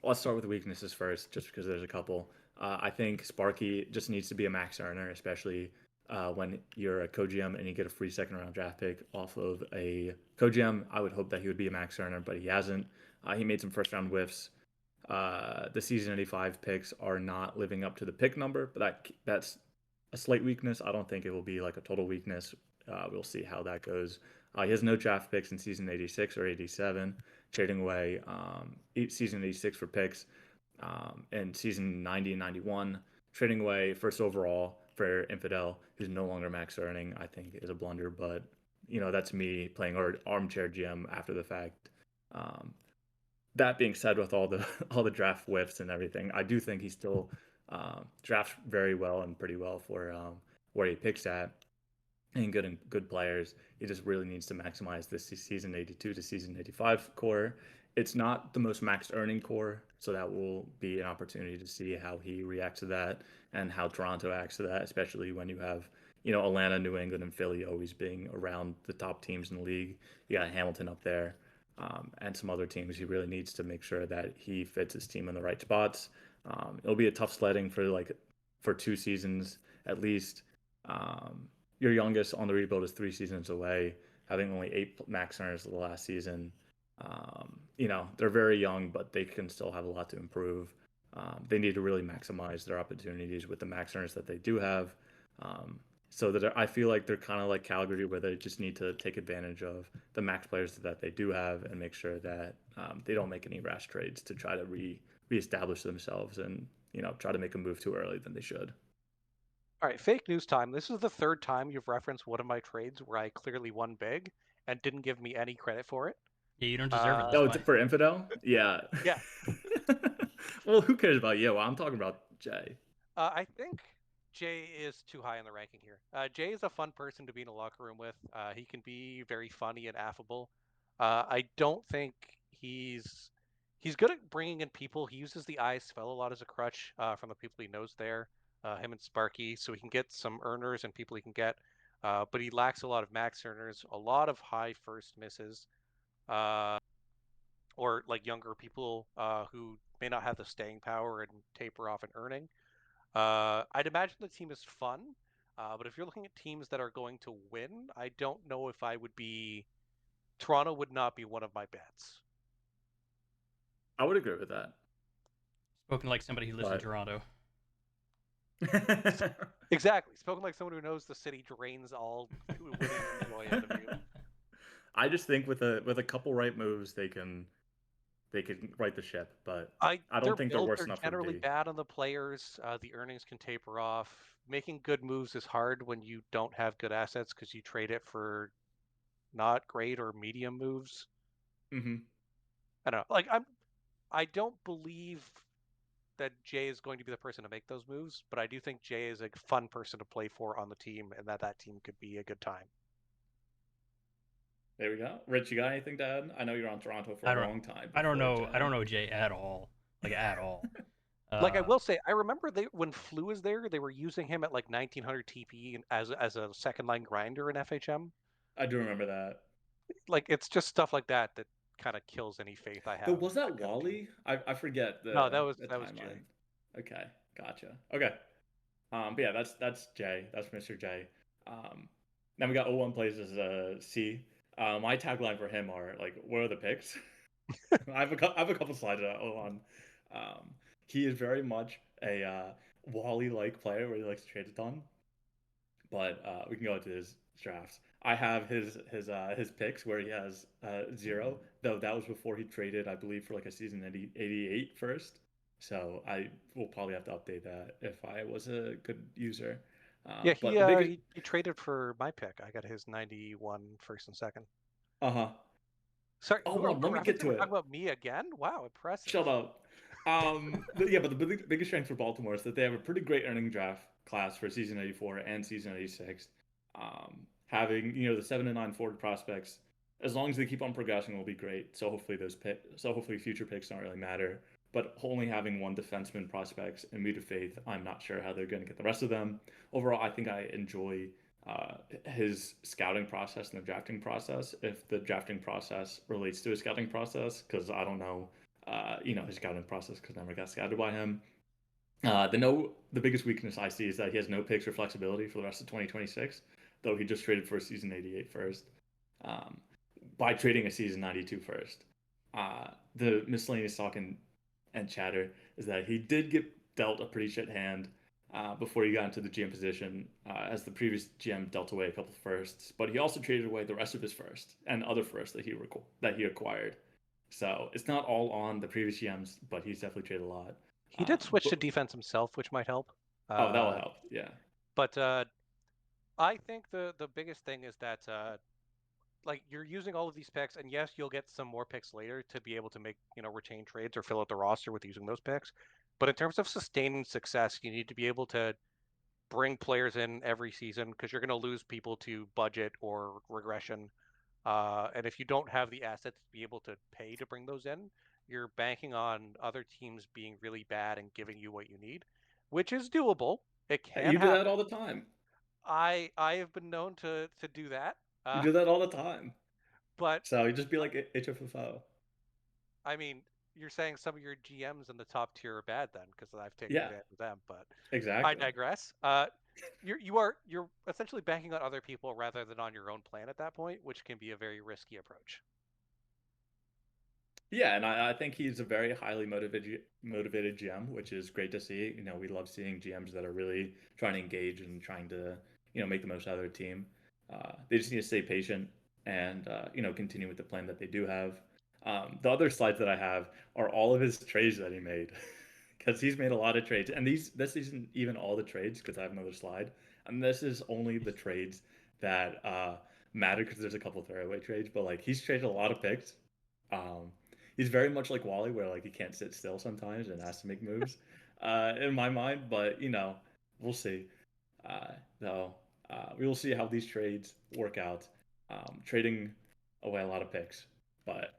let's start with the weaknesses first, just because there's a couple. I think Sparky just needs to be a max earner, especially when you're a co-GM and you get a free second round draft pick off of a co-GM. I would hope that he would be a max earner, but he hasn't. He made some first round whiffs. The season 85 picks are not living up to the pick number, but that's a slight weakness. I don't think it will be like a total weakness. We'll see how that goes. He has no draft picks in season 86 or 87, trading away season 86 for picks, and season 90 and 91, trading away first overall for Infidel, who's no longer max earning, I think is a blunder, but that's me playing armchair GM after the fact. That being said, with all the all the draft whiffs and everything, I do think he still drafts very well and pretty well for where he picks at and good players. He just really needs to maximize this season 82 to season 85 core. It's not the most max earning core, so that will be an opportunity to see how he reacts to that and how Toronto acts to that, especially when you have Atlanta, New England, and Philly always being around the top teams in the league. You got Hamilton up there, and some other teams. He really needs to make sure that he fits his team in the right spots. It'll be a tough sledding for 2 seasons at least. Your youngest on the rebuild is 3 seasons away, having only 8 max earners the last season. They're very young, but they can still have a lot to improve. They need to really maximize their opportunities with the max earners that they do have. So that I feel like they're kind of like Calgary, where they just need to take advantage of the max players that they do have and make sure that they don't make any rash trades to try to reestablish themselves and try to make a move too early than they should. all right. Fake news time. This is the third time you've referenced one of my trades where I clearly won big and didn't give me any credit for it. Yeah, you don't deserve it. Uh, That's Oh, why. for Infidel? Yeah. yeah, Well, who cares about you? Well, I'm talking about Jay. I think Jay is too high in the ranking here. Jay is a fun person to be in a locker room with. He can be very funny and affable. I don't think he's good at bringing in people. He uses the ISFL a lot as a crutch from the people he knows there, him and Sparky, so he can get some earners and people he can get. But he lacks a lot of max earners, a lot of high first misses, uh, or like younger people who may not have the staying power and taper off in earning. I'd imagine the team is fun, but if you're looking at teams that are going to win, I don't know if I would be. Toronto would not be one of my bets. I would agree with that. Spoken like somebody who lives in But Toronto. Exactly. Spoken like someone who knows the city drains all winning joy out of you. I just think with a couple right moves they can right the ship, but I Their don't think they're builds worse are enough for generally B. bad on the players. The earnings can taper off. Making good moves is hard when you don't have good assets because you trade it for not great or medium moves. Hmm. I don't know. I don't believe that Jay is going to be the person to make those moves, but I do think Jay is a fun person to play for on the team, and that team could be a good time. There we go. Rich, you got anything to add? I know you're on Toronto for I a don't. long time I don't before know. I Jay. don't know Jay at all. Like at all. Like I Uh, will say, I remember when Flu was there, they were using him at like 1900 TP as a second line grinder in FHM. I do remember that. Like it's just stuff like that that kind of kills any faith I But have was in that that kind of team. Wally? I forget No, the that was Jay. timeline. Okay, gotcha. Okay. But yeah, that's Jay. That's Mr. J. Then we got O1 plays as a C. My tagline for him are like, "Where are the picks?" I have a couple slides on O1. He is very much a Wally like player where he likes to trade a ton. but we can go into his drafts. I have his picks where he has 0, though that was before he traded, I believe, for like a season 88 first. So I will probably have to update that if I was a good user. Yeah, But the biggest, he traded for my pick. I got his 91 first and second. uh-huh. Sorry, Oh, who well, are let me get referencing? to We're talking it. about me again? Wow, impressive. Shut up. Yeah, but the biggest strength for Baltimore is that they have a pretty great earning draft class for season 84 and season 86. Having, the 7 and 9 forward prospects, as long as they keep on progressing, will be great. So hopefully future picks don't really matter. But only having one defenseman prospects and Muta Faith, I'm not sure how they're going to get the rest of them. Overall, I think I enjoy his scouting process and the drafting process. If the drafting process relates to his scouting process, because I don't know his scouting process because I never got scouted by him. The biggest weakness I see is that he has no picks or flexibility for the rest of 2026, though he just traded for a season 88 first, um, by trading a season 92 first. The miscellaneous talk and chatter is that he did get dealt a pretty shit hand before he got into the GM position, as the previous GM dealt away a couple firsts, but he also traded away the rest of his first and other firsts that he acquired. So it's not all on the previous GMs, but he's definitely traded a lot. He did switch But to defense himself, which might help. oh, that will help. Yeah. But I think the biggest thing is that like you're using all of these picks, and yes, you'll get some more picks later to be able to make retain trades or fill out the roster with using those picks. But in terms of sustaining success, you need to be able to bring players in every season because you're going to lose people to budget or regression. And if you don't have the assets to be able to pay to bring those in, you're banking on other teams being really bad and giving you what you need, which is doable. It can You do that happen. all the time. I have been known to do that. You do that all the time. But So you just be like HFFO. I mean, you're saying some of your GMs in the top tier are bad then because I've taken Yeah, advantage of them. But I exactly. digress. You're essentially banking on other people rather than on your own plan at that point, which can be a very risky approach. Yeah, and I think he's a very highly motivated GM, which is great to see. We love seeing GMs that are really trying to engage and trying to, make the most out of their team. They just need to stay patient and, continue with the plan that they do have. The other slides that I have are all of his trades that he made, because he's made a lot of trades. And this isn't even all the trades, because I have another slide. And this is only the trades that matter, because there's a couple throwaway trades. But like he's traded a lot of picks. Um, he's very much like Wally, where like he can't sit still sometimes and has to make moves. In my mind, but we'll see. Though we will see how these trades work out. Trading away a lot of picks, but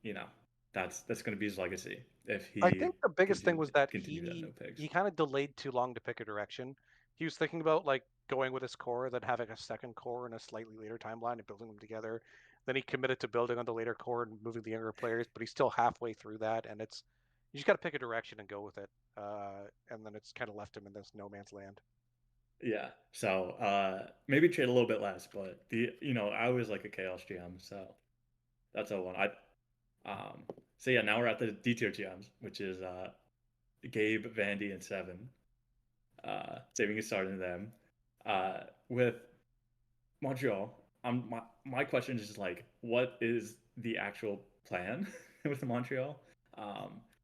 you know that's going to be his legacy if I he think the biggest thing was that continued to have no picks. he kind of delayed too long to pick a direction. He was thinking about like going with his core, then having a second core in a slightly later timeline and building them together. Then he committed to building on the later core and moving the younger players, but he's still halfway through that, and it's you just got to pick a direction and go with it. And then it's kind of left him in this no man's land. Yeah, so maybe trade a little bit less, but I always like a chaos GM, so that's a one. So yeah, now we're at the D tier GMs, which is Gabe, Vandy, and Seven. Saving a start in them. With Montreal, my question is just like, what is the actual plan with Montreal?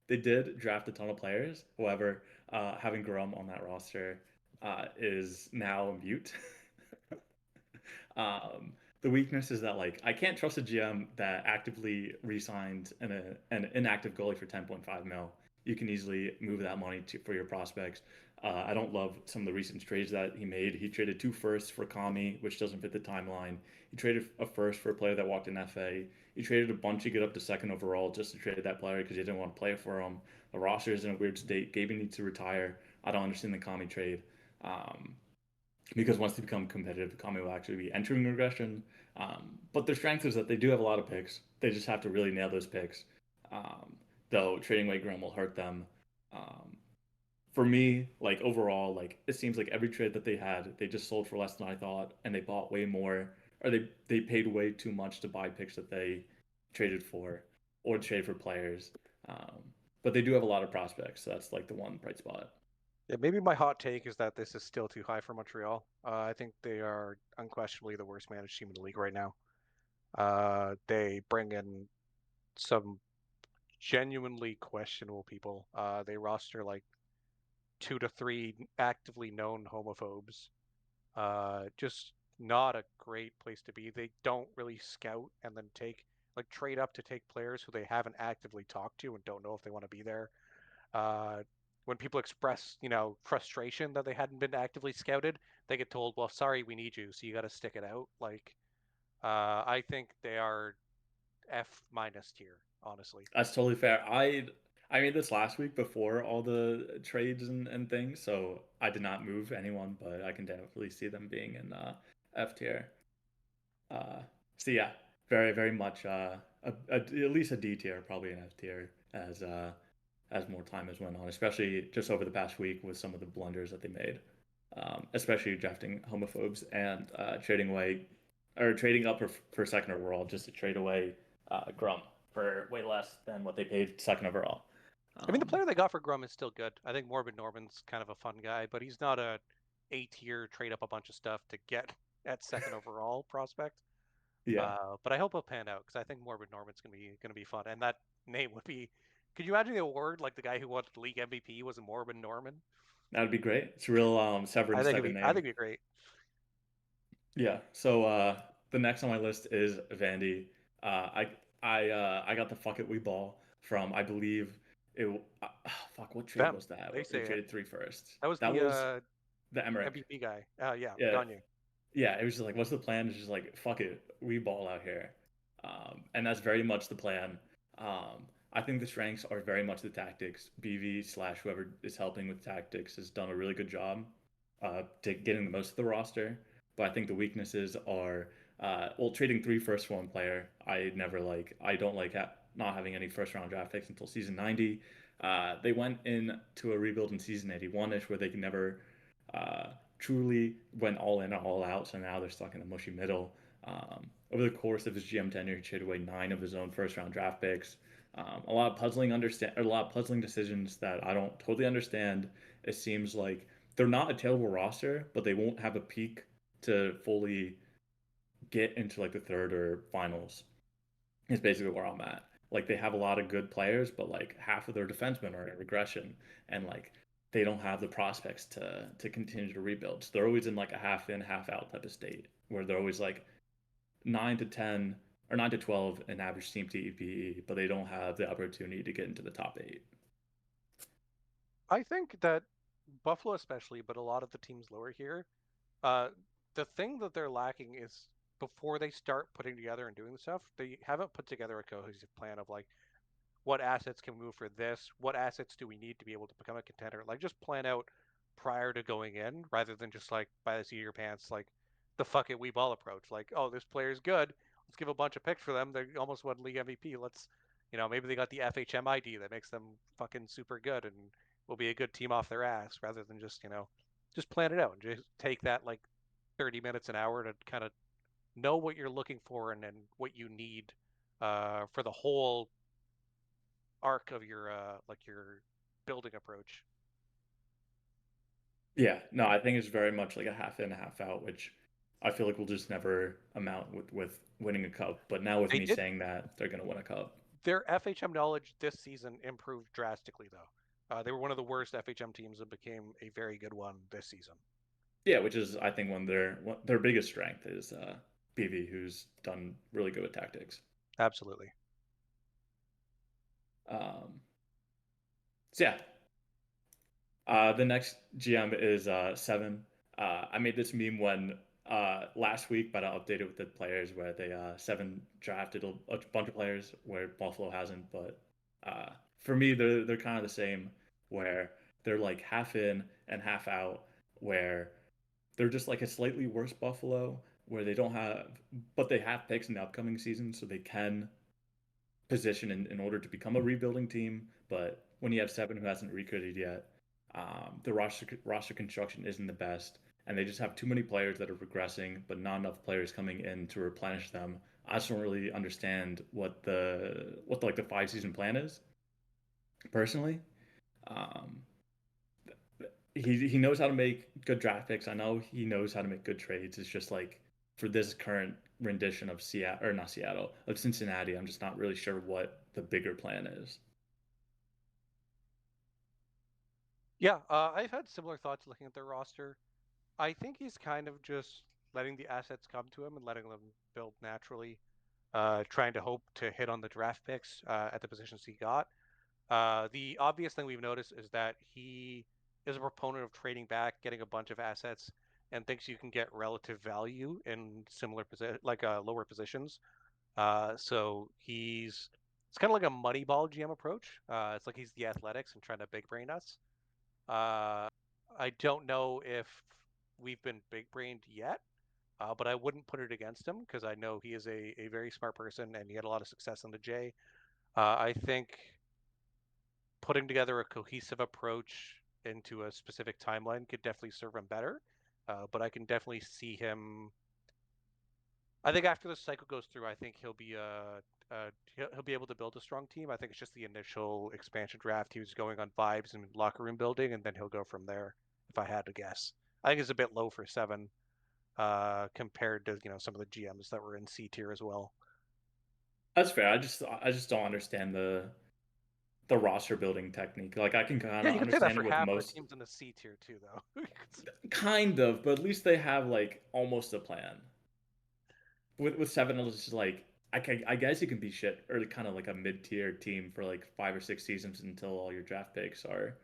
They did draft a ton of players. However, having Grum on that roster is now a mute. The weakness is that like I can't trust a GM that actively re-signed an inactive goalie for 10.5 mil. You can easily move that money for your prospects. I don't love some of the recent trades that he made. He traded 2 firsts for Kami, which doesn't fit the timeline. He traded a first for a player that walked in FA. He traded a bunch to get up to second overall just to trade that player because he didn't want to play for him. The roster is in a weird state. Gabe needs to retire. I don't understand the Kami trade. Because once they become competitive, Kami will actually be entering regression. But their strength is that they do have a lot of picks. They just have to really nail those picks. Though trading away Graham will hurt them. For me, like overall, like it seems like every trade that they had, they just sold for less than I thought, and they bought way more, or they paid way too much to buy picks that they traded for, or trade for players. But they do have a lot of prospects, so that's like the one bright spot. Yeah, maybe my hot take is that this is still too high for Montreal. I think they are unquestionably the worst managed team in the league right now. They bring in some genuinely questionable people. They roster like 2 to 3 actively known homophobes. Just not a great place to be. They don't really scout and then trade up to take players who they haven't actively talked to and don't know if they want to be there. Uh, when people express, frustration that they hadn't been actively scouted, they get told, "Well, sorry, we need you, so you got to stick it out." I think they are F- tier, honestly. That's totally fair. I made this last week before all the trades and things, so I did not move anyone, but I can definitely see them being in F tier. Uh, so yeah, very very much at least a D tier, probably an F tier as more time has went on, especially just over the past week with some of the blunders that they made, especially drafting homophobes and trading away or trading up for second overall just to trade away Grum for way less than what they paid second overall. I mean, the player they got for Grum is still good. I think Morbid Norman's kind of a fun guy, but he's not a tier trade up a bunch of stuff to get at second overall prospect. Yeah, But I hope he'll pan out because I think Morbid Norman's gonna be fun, and that name would be. Could you imagine the award like the guy who won the league MVP was a Morbid Norman? that'd be great. It's a real I Severance think type it'd of be. I think name. it'd be great. Yeah. So the next on my list is Vandy. I got the fuck it we ball from I believe it. Fuck, what trade Them. was that? They We say it. traded three first. That was That the was the Emmerich. MVP guy. Yeah, Yeah, Gagne. yeah. It was just like, what's the plan? It's just like, fuck it, we ball out here, and that's very much the plan. I think the strengths are very much the tactics. BV slash whoever is helping with tactics has done a really good job to getting the most of the roster. But I think the weaknesses are well, trading three first for one player. I don't like not having any first round draft picks until season 90. They went into a rebuild in season 81ish where they can never uh, truly went all in or all out. So now they're stuck in the mushy middle. Over the course of his GM tenure, he traded away 9 of his own first round draft picks. A lot of a lot of puzzling decisions that I don't totally understand. It seems like they're not a terrible roster, but they won't have a peak to fully get into like the third or finals. Is basically where I'm at. Like they have a lot of good players, but like half of their defensemen are in regression, and like they don't have the prospects to continue to rebuild. So they're always in like a half in, half out type of state where they're always like 9 to 10 or 9 to 12 in average team TEPE, but they don't have the opportunity to get into the top 8. I think that Buffalo, especially, but a lot of the teams lower here, uh, the thing that they're lacking is before they start putting together and doing the stuff, they haven't put together a cohesive plan of like what assets can we move for this, what assets do we need to be able to become a contender. Like just plan out prior to going in, rather than just like by the seat of your pants, like the fuck it we ball approach. Like, oh, this player's good. Let's give a bunch of picks for them. They almost won league MVP. Maybe they got the FHM ID that makes them fucking super good and will be a good team off their ass, rather than just plan it out and just take that like 30 minutes an hour to kind of know what you're looking for and what you need for the whole arc of your building approach. Yeah, no, I think it's very much like a half in, half out, which I feel like will just never amount with winning a cup. But now with They me did saying that, they're gonna win a cup. their FHM knowledge this season improved drastically though. They were one of the worst FHM teams and became a very good one this season. Yeah, which is I think their biggest strength is PV, who's done really good with tactics. Absolutely. So yeah, the next GM is Seven. I made this meme when last week, but I'll update it with the players where they Seven drafted a bunch of players where Buffalo hasn't. But uh, for me, they're kind of the same, where they're like half in and half out, where they're just like a slightly worse Buffalo, where they don't have, but they have picks in the upcoming season, so they can position in order to become a rebuilding team. But when you have Seven who hasn't recruited yet, the roster construction isn't the best, and they just have too many players that are regressing, but not enough players coming in to replenish them. I just don't really understand what like the 5 season plan is personally. Um, he knows how to make good draft picks. I know he knows how to make good trades. It's just like for this current rendition of Seattle or not Seattle of Cincinnati, I'm just not really sure what the bigger plan is. Yeah, I've had similar thoughts looking at their roster. I think he's kind of just letting the assets come to him and letting them build naturally, trying to hope to hit on the draft picks at the positions he got. The obvious thing we've noticed is that he is a proponent of trading back, getting a bunch of assets, and thinks you can get relative value in similar lower positions. So it's kind of like a Moneyball GM approach. It's like he's the Athletics and trying to big brain us. Uh, I don't know if we've been big brained yet, but I wouldn't put it against him because I know he is a very smart person and he had a lot of success on the J. I think putting together a cohesive approach into a specific timeline could definitely serve him better. But I can definitely see him. I think after this cycle goes through, I think he'll be able to build a strong team. I think it's just the initial expansion draft. He was going on vibes and locker room building, and then he'll go from there. If I had to guess, I think it's a bit low for 7 compared to some of the GMs that were in C tier as well. That's fair. I just don't understand the roster building technique. Like I can kind Yeah, of you can say that understand for it with half the most, teams in the C tier too, though. kind of, but at least they have like almost a plan. With seven, it's just like I guess you can be shit or kind of like a mid tier team for like 5 or 6 seasons until all your draft picks are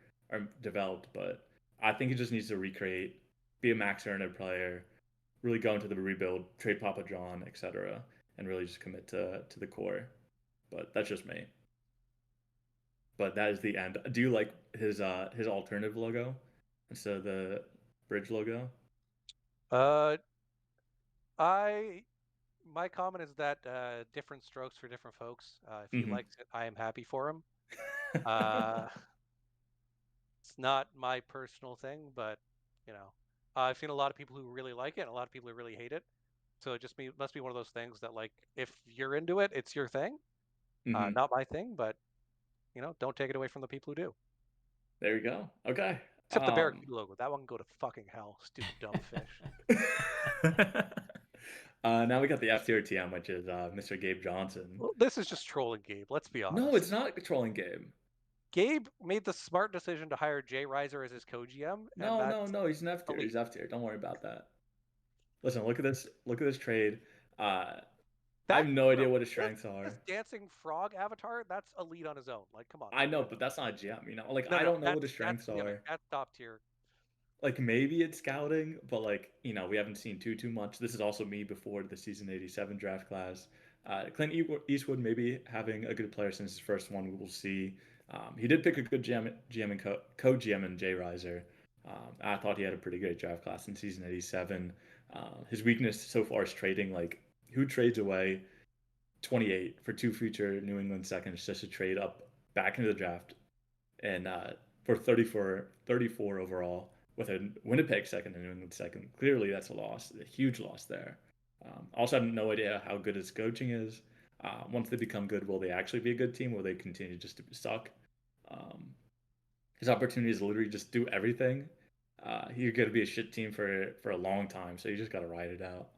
developed. But I think he just needs to recreate, be a max earner player, really go into the rebuild, trade Papa John, etc., and really just commit to the core. But that's just me. But that is the end. Do you like his alternative logo instead of the bridge logo? uh, I my comment is that different strokes for different folks. If he Hmm. likes it, I am happy for him. Uh, it's not my personal thing, but I've seen a lot of people who really like it, and a lot of people who really hate it. So it must be one of those things that like if you're into it, it's your thing. Hmm. Not my thing, but don't take it away from the people who do. There you go. Okay. Except the Barracuda logo, that one can go to fucking hell. Stupid dumb fish. Now we got the F tier TM, which is Mr. Gabe Johnson. Well, this is just trolling Gabe. Let's be No, it's honest. not a trolling game. Gabe made the smart decision to hire Jay Reiser as his co-GM, and No, no, that's no. He's an F tier. elite. He's F tier. Don't worry about that. Listen, look at this. Look at this trade. Uh, I have That no idea bro, what his this strengths this are. dancing frog avatar, that's elite on his own. Like, come on, I man. know, but that's not a GM. Like No, I no, don't know what his that's strengths DMing. are. That's top tier. Like maybe it's scouting, but like we haven't seen too much. This is also me before the season '87 draft class. Clint Eastwood maybe having a good player since his first one. We will see. He did pick a good GM and co-GM in Jay Reiser. I thought he had a pretty good draft class in season '87. His weakness so far is trading. Like who trades away 28 for 2 future New England seconds just to trade up back into the draft and for 34 overall with a Winnipeg second and New England second. Clearly, that's a loss, a huge loss there. Also, I have no idea how good his coaching is. Once they become good, will they actually be a good team? Will they continue just to suck? Um, his opportunity is literally just do everything. You're going to be a shit team for a long time, so you just got to ride it out.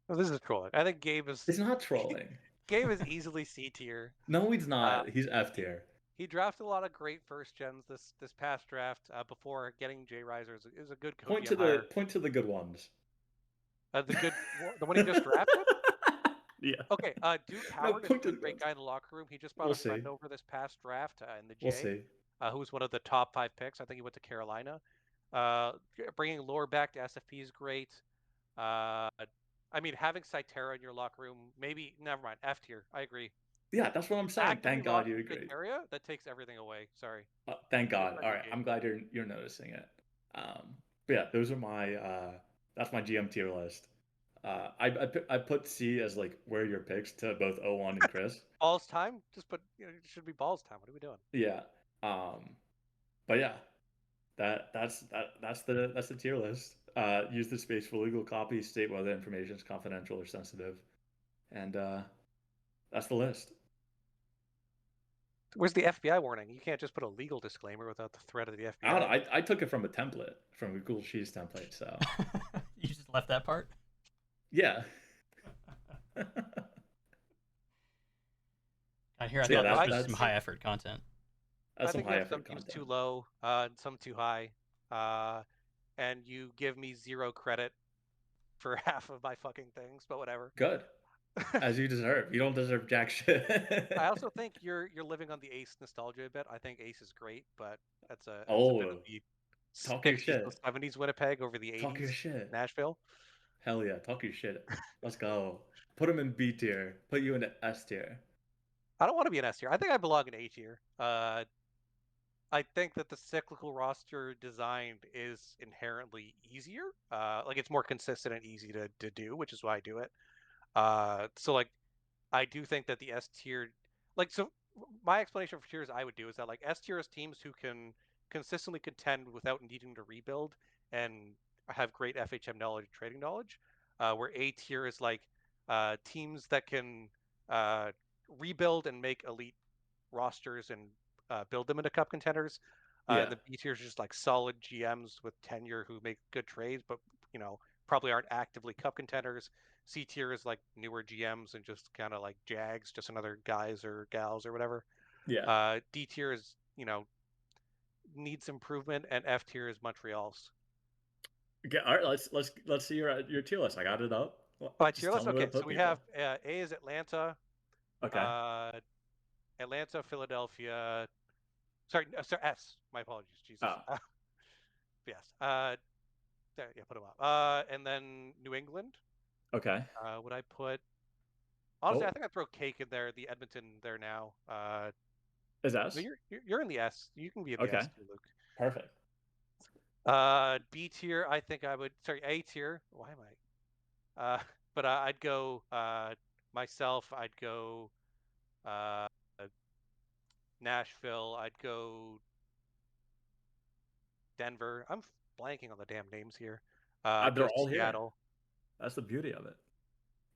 Well, this is trolling. I think Gabe is It's not trolling. Gabe is easily C tier. No, he's Uh, not. He's F he tier. he drafted a lot of great first gens this past draft. Before getting Jay Reiser is a good Point co-GM to the hire. point to the good ones. The one he just drafted. Yeah. Okay, Duke No, Howard is point to another the good great ones. guy in the locker room. He just brought We'll a friend see. over this past draft in the We'll J, see. who was one of the top 5 picks. I think he went to Carolina. Bringing Lore back to SFP is great. Uh, I mean, having Cytera in your locker room, maybe never mind. F tier, I agree. Yeah, that's what I'm saying. Actively Thank God you rostering agreed. Cyteria, that takes everything away. Sorry. Thank Good God. on All you, right, Gabe. I'm glad you're noticing it. But yeah, those are my that's my GM tier list. I put C as like where are your picks to both O1 and Chris. Balls time? Just put, it should be balls time. What are we doing? Yeah. Um, but yeah, that's the tier list. Use the space for legal copy. State whether information is confidential or sensitive, and that's the list. Where's the FBI warning? You can't just put a legal disclaimer without the threat of the FBI. I don't know. I took it from a template, from a Google Sheets template. So You just left that part. yeah. I hear. I So yeah, thought this was that's some high effort content. that's I some think you high have some effort teams too content. low, and some too high, and you give me 0 credit for half of my fucking things, but whatever. Good, as you deserve. You don't deserve jack shit. I also think you're living on the Ace nostalgia a bit. I think Ace is great, but that's a bit of Oh, the talk your 60s shit. and 70s Winnipeg over the Talk your 80s shit. Nashville. Hell yeah, talk your shit. Let's go. Put him in B tier. Put you in the S tier. I don't want to be an S tier. I think I belong in A tier. I think that the cyclical roster design is inherently easier. Like it's more consistent and easy to do, which is why I do it. So like I do think that the S tier, like so, my explanation for tiers I would do is that like S tier is teams who can consistently contend without needing to rebuild and have great FHM knowledge and trading knowledge. Where A tier is like teams that can uh, rebuild and make elite rosters and build them into cup contenders. Yeah, And the B tier is just like solid GMs with tenure who make good trades, but you know probably aren't actively cup contenders. C tier is like newer GMs and just kind of like Jags, just another guys or gals or whatever. yeah. D tier is needs improvement, and F tier is Montreal's. Okay, all right. Let's see your tier list. I got it up. Tier Just tell list. me where to Okay, so put we people. have A is Atlanta, Okay. uh, Atlanta, Philadelphia. Sorry, S. My apologies, Jesus. Oh, Yes. There, yeah, put them up. And then New England. okay. Would I put? Honestly, I Oh, think I'd throw Cake in there. The Edmonton there now. is No, S? you're in the S. You can be in the Okay. S too, Luke. Perfect. B tier. I think I would. Sorry, A tier. Why am I? But I'd go myself. I'd go uh, Nashville. I'd go Denver. I'm blanking on the damn names here. I'd They're go all here. Seattle. That's the beauty of it.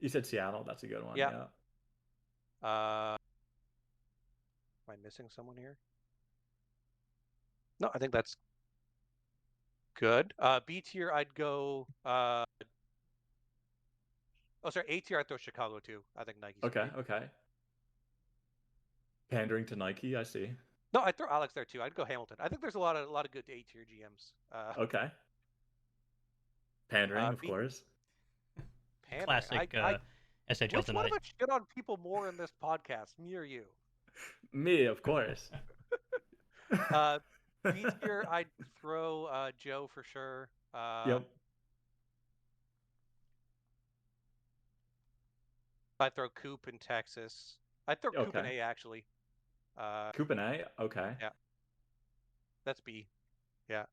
You said Seattle. That's a good one. Yeah. Yeah. Am I missing someone here? No, I think that's good. B tier, I'd go. Oh, sorry. A tier, I'd throw Chicago too. I think Nike's Okay. great. Okay. Pandering to Nike. I see. No, I'd throw Alex there too. I'd go Hamilton. I think there's a lot of good A tier GMs. Okay. Pandering, of B course. pandering. Classic I SHL which one of tonight. us shit on people more in this podcast, me or you? Me, of course. Uh, B tier, I'd throw Joe for sure. Yep. I'd throw Coop in Texas. I'd throw Coop in Okay. A actually. Uh, Coupe. Okay. yeah, that's B. Yeah.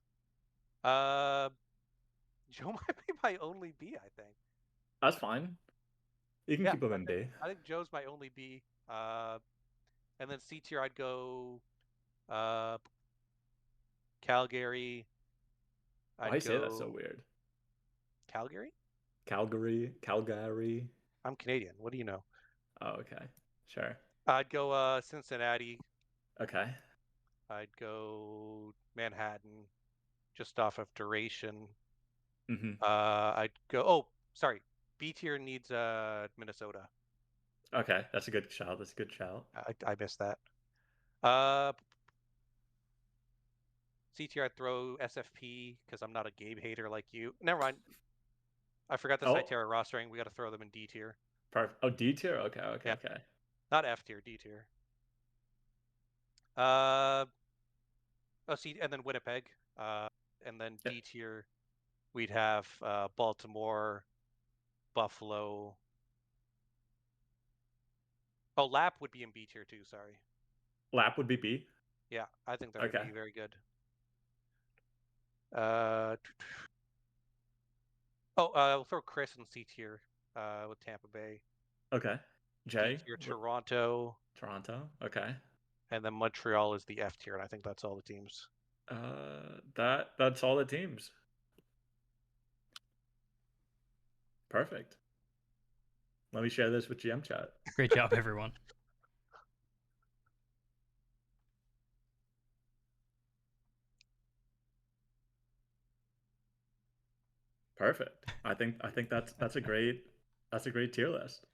Uh, Joe might be my only B, I think. That's fine. You can Yeah, keep them in B. I think Joe's my only B. And then C tier, I'd go uh, Calgary. Why I'd you say that so go weird? Calgary. Calgary. I'm Canadian. What do you know? Oh, okay. Sure. I'd go Cincinnati. Okay. I'd go Manhattan, just off of duration. Mm-hmm. I'd go. Oh, sorry. B tier needs Minnesota. Okay, that's a good shout. That's a good shout. I missed that. Uh, C tier, I'd throw SFP because I'm not a Gabe hater like you. Never mind. I forgot the Oh, Cytera rostering. We got to throw them in D tier. perfect. Oh, D tier. Okay, okay, Yeah, okay. not F tier, D tier. Uh, oh, C, and then Winnipeg. And then Yeah. D tier, we'd have Baltimore, Buffalo. Oh, Lap would be in B tier too. Sorry. Lap would be B. Yeah, I think they're Okay. be very good. Uh, we'll throw Chris in C tier with Tampa Bay. Okay. D J. tier, Toronto, Toronto. Okay. and then Montreal is the F tier, and I think that's all the teams. That's all the teams. Perfect. Let me share this with GM chat. Great job, everyone. Perfect. I think that's a great tier list.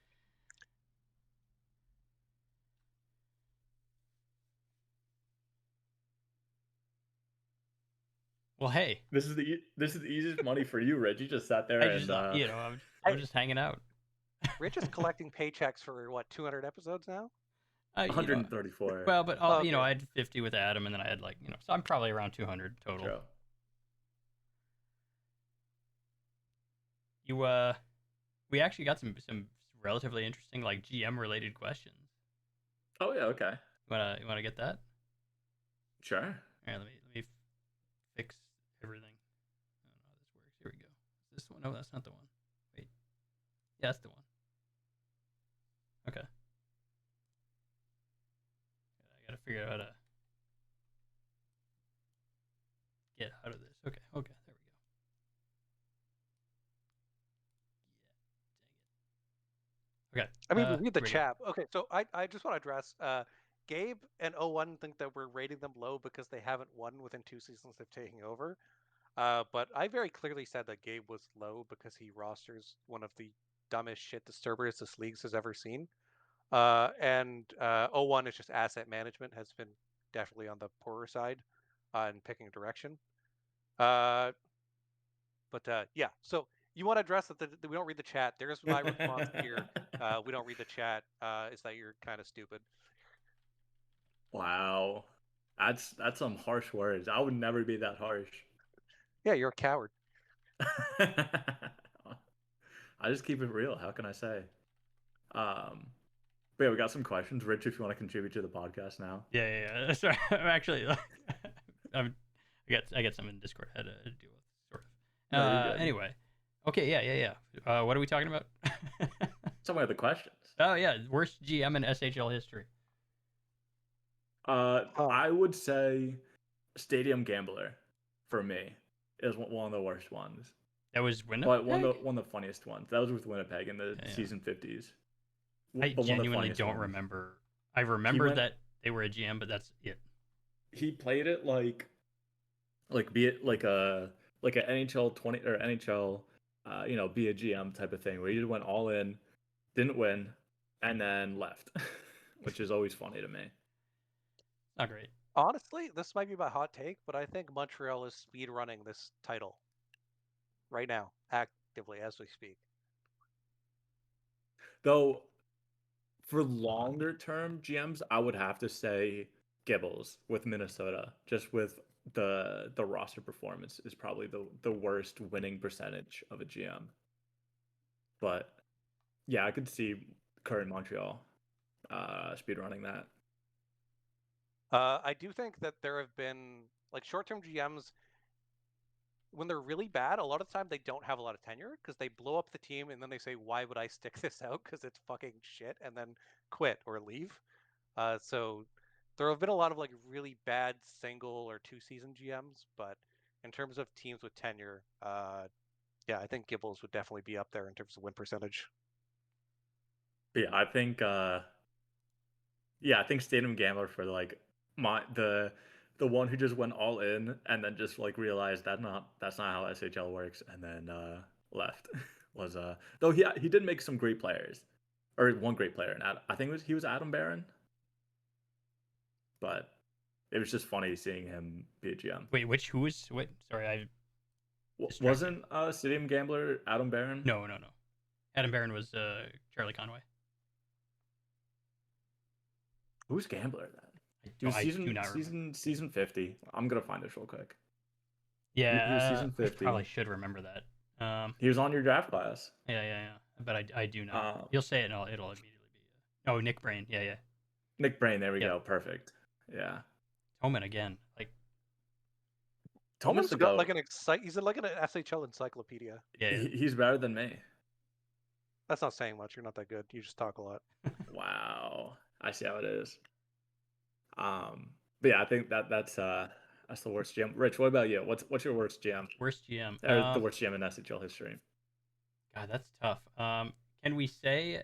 Well, hey, This is the easiest money for you, Rich. You just sat there I just, and I'm just hanging out. Rich is collecting paychecks for what 200 episodes now. 134. Well, but Oh, I okay. had 50 with Adam, and then I had so I'm probably around 200 total. True. We actually got some relatively interesting GM related questions. Oh yeah, okay. You wanna get that? Sure. All right, let me fix everything. I don't know how this works. Here we go. Is this one? No, that's not the one. Wait. Yeah, that's the one. Okay. I gotta figure out how to get out of this. Okay, there we go. Okay. I mean, read the here we go. chat. Okay, so I just want to address Gabe and O1 think that we're rating them low because they haven't won within 2 seasons of taking over. But I very clearly said that Gabe was low because he rosters one of the dumbest shit disturbers this league has ever seen. And O1 is just asset management has been definitely on the poorer side in picking a direction. But yeah, so you want to address that we don't read the chat. There's my response here. We don't read the chat. Is that you're kind of stupid? Wow. That's some harsh words. I would never be that harsh. Yeah, you're a coward. I just keep it real. How can I say? But yeah, we got some questions. Rich, if you want to contribute to the podcast now. Yeah. Sorry, I'm actually, I got some in Discord I had to deal with, sort of. No, you're good. Anyway, okay, yeah. What are we talking about? Some of the questions. Oh yeah, worst GM in SHL history. I would say Stadium Gambler for me is one of the worst ones. That was Winnipeg. But one of the funniest ones. That was with Winnipeg in the season 50s. I genuinely don't remember. I remember that they were a GM, but that's it. He played it like be it like an NHL 20 or NHL be a GM type of thing where he just went all in, didn't win, and then left, which is always funny to me. Not great. Honestly, this might be my hot take, but I think Montreal is speed running this title right now, actively as we speak. Though, for longer term GMs, I would have to say Gibbles with Minnesota, just with the roster performance is probably the worst winning percentage of a GM. But yeah, I could see current Montreal speedrunning that. I do think that there have been short-term GMs when they're really bad. A lot of the time they don't have a lot of tenure because they blow up the team and then they say, "Why would I stick this out? Because it's fucking shit," and then quit or leave. So there have been a lot of really bad single or 2-season GMs, but in terms of teams with tenure, yeah, I think Gibbles would definitely be up there in terms of win percentage. But yeah, I think Stadium Gambler for the one who just went all in and then just realized that's not how SHL works and then left was though he did make some great players, or one great player, and I think he was Adam Barron, but it was just funny seeing him be a GM. Wait, wait, sorry, I wasn't Stadium Gambler Adam Barron? No. Adam Barron was Charlie Conway. Who's Gambler then? I do not remember. Season 50. I'm gonna find this real quick. Yeah, he was season 50. I probably should remember that. He was on your draft class. Yeah. But I do not. You'll say it, and it'll immediately be. Oh, Nick Brain. Yeah. Nick Brain. There we go. Perfect. Yeah. Toman again. Toman's got he's like an SHL encyclopedia. Yeah. He's better than me. That's not saying much. You're not that good. You just talk a lot. Wow. I see how it is. But yeah, I think that's the worst GM. Rich, what about you? What's your worst GM? Worst GM. The worst GM in SHL history. God, that's tough. Can we say,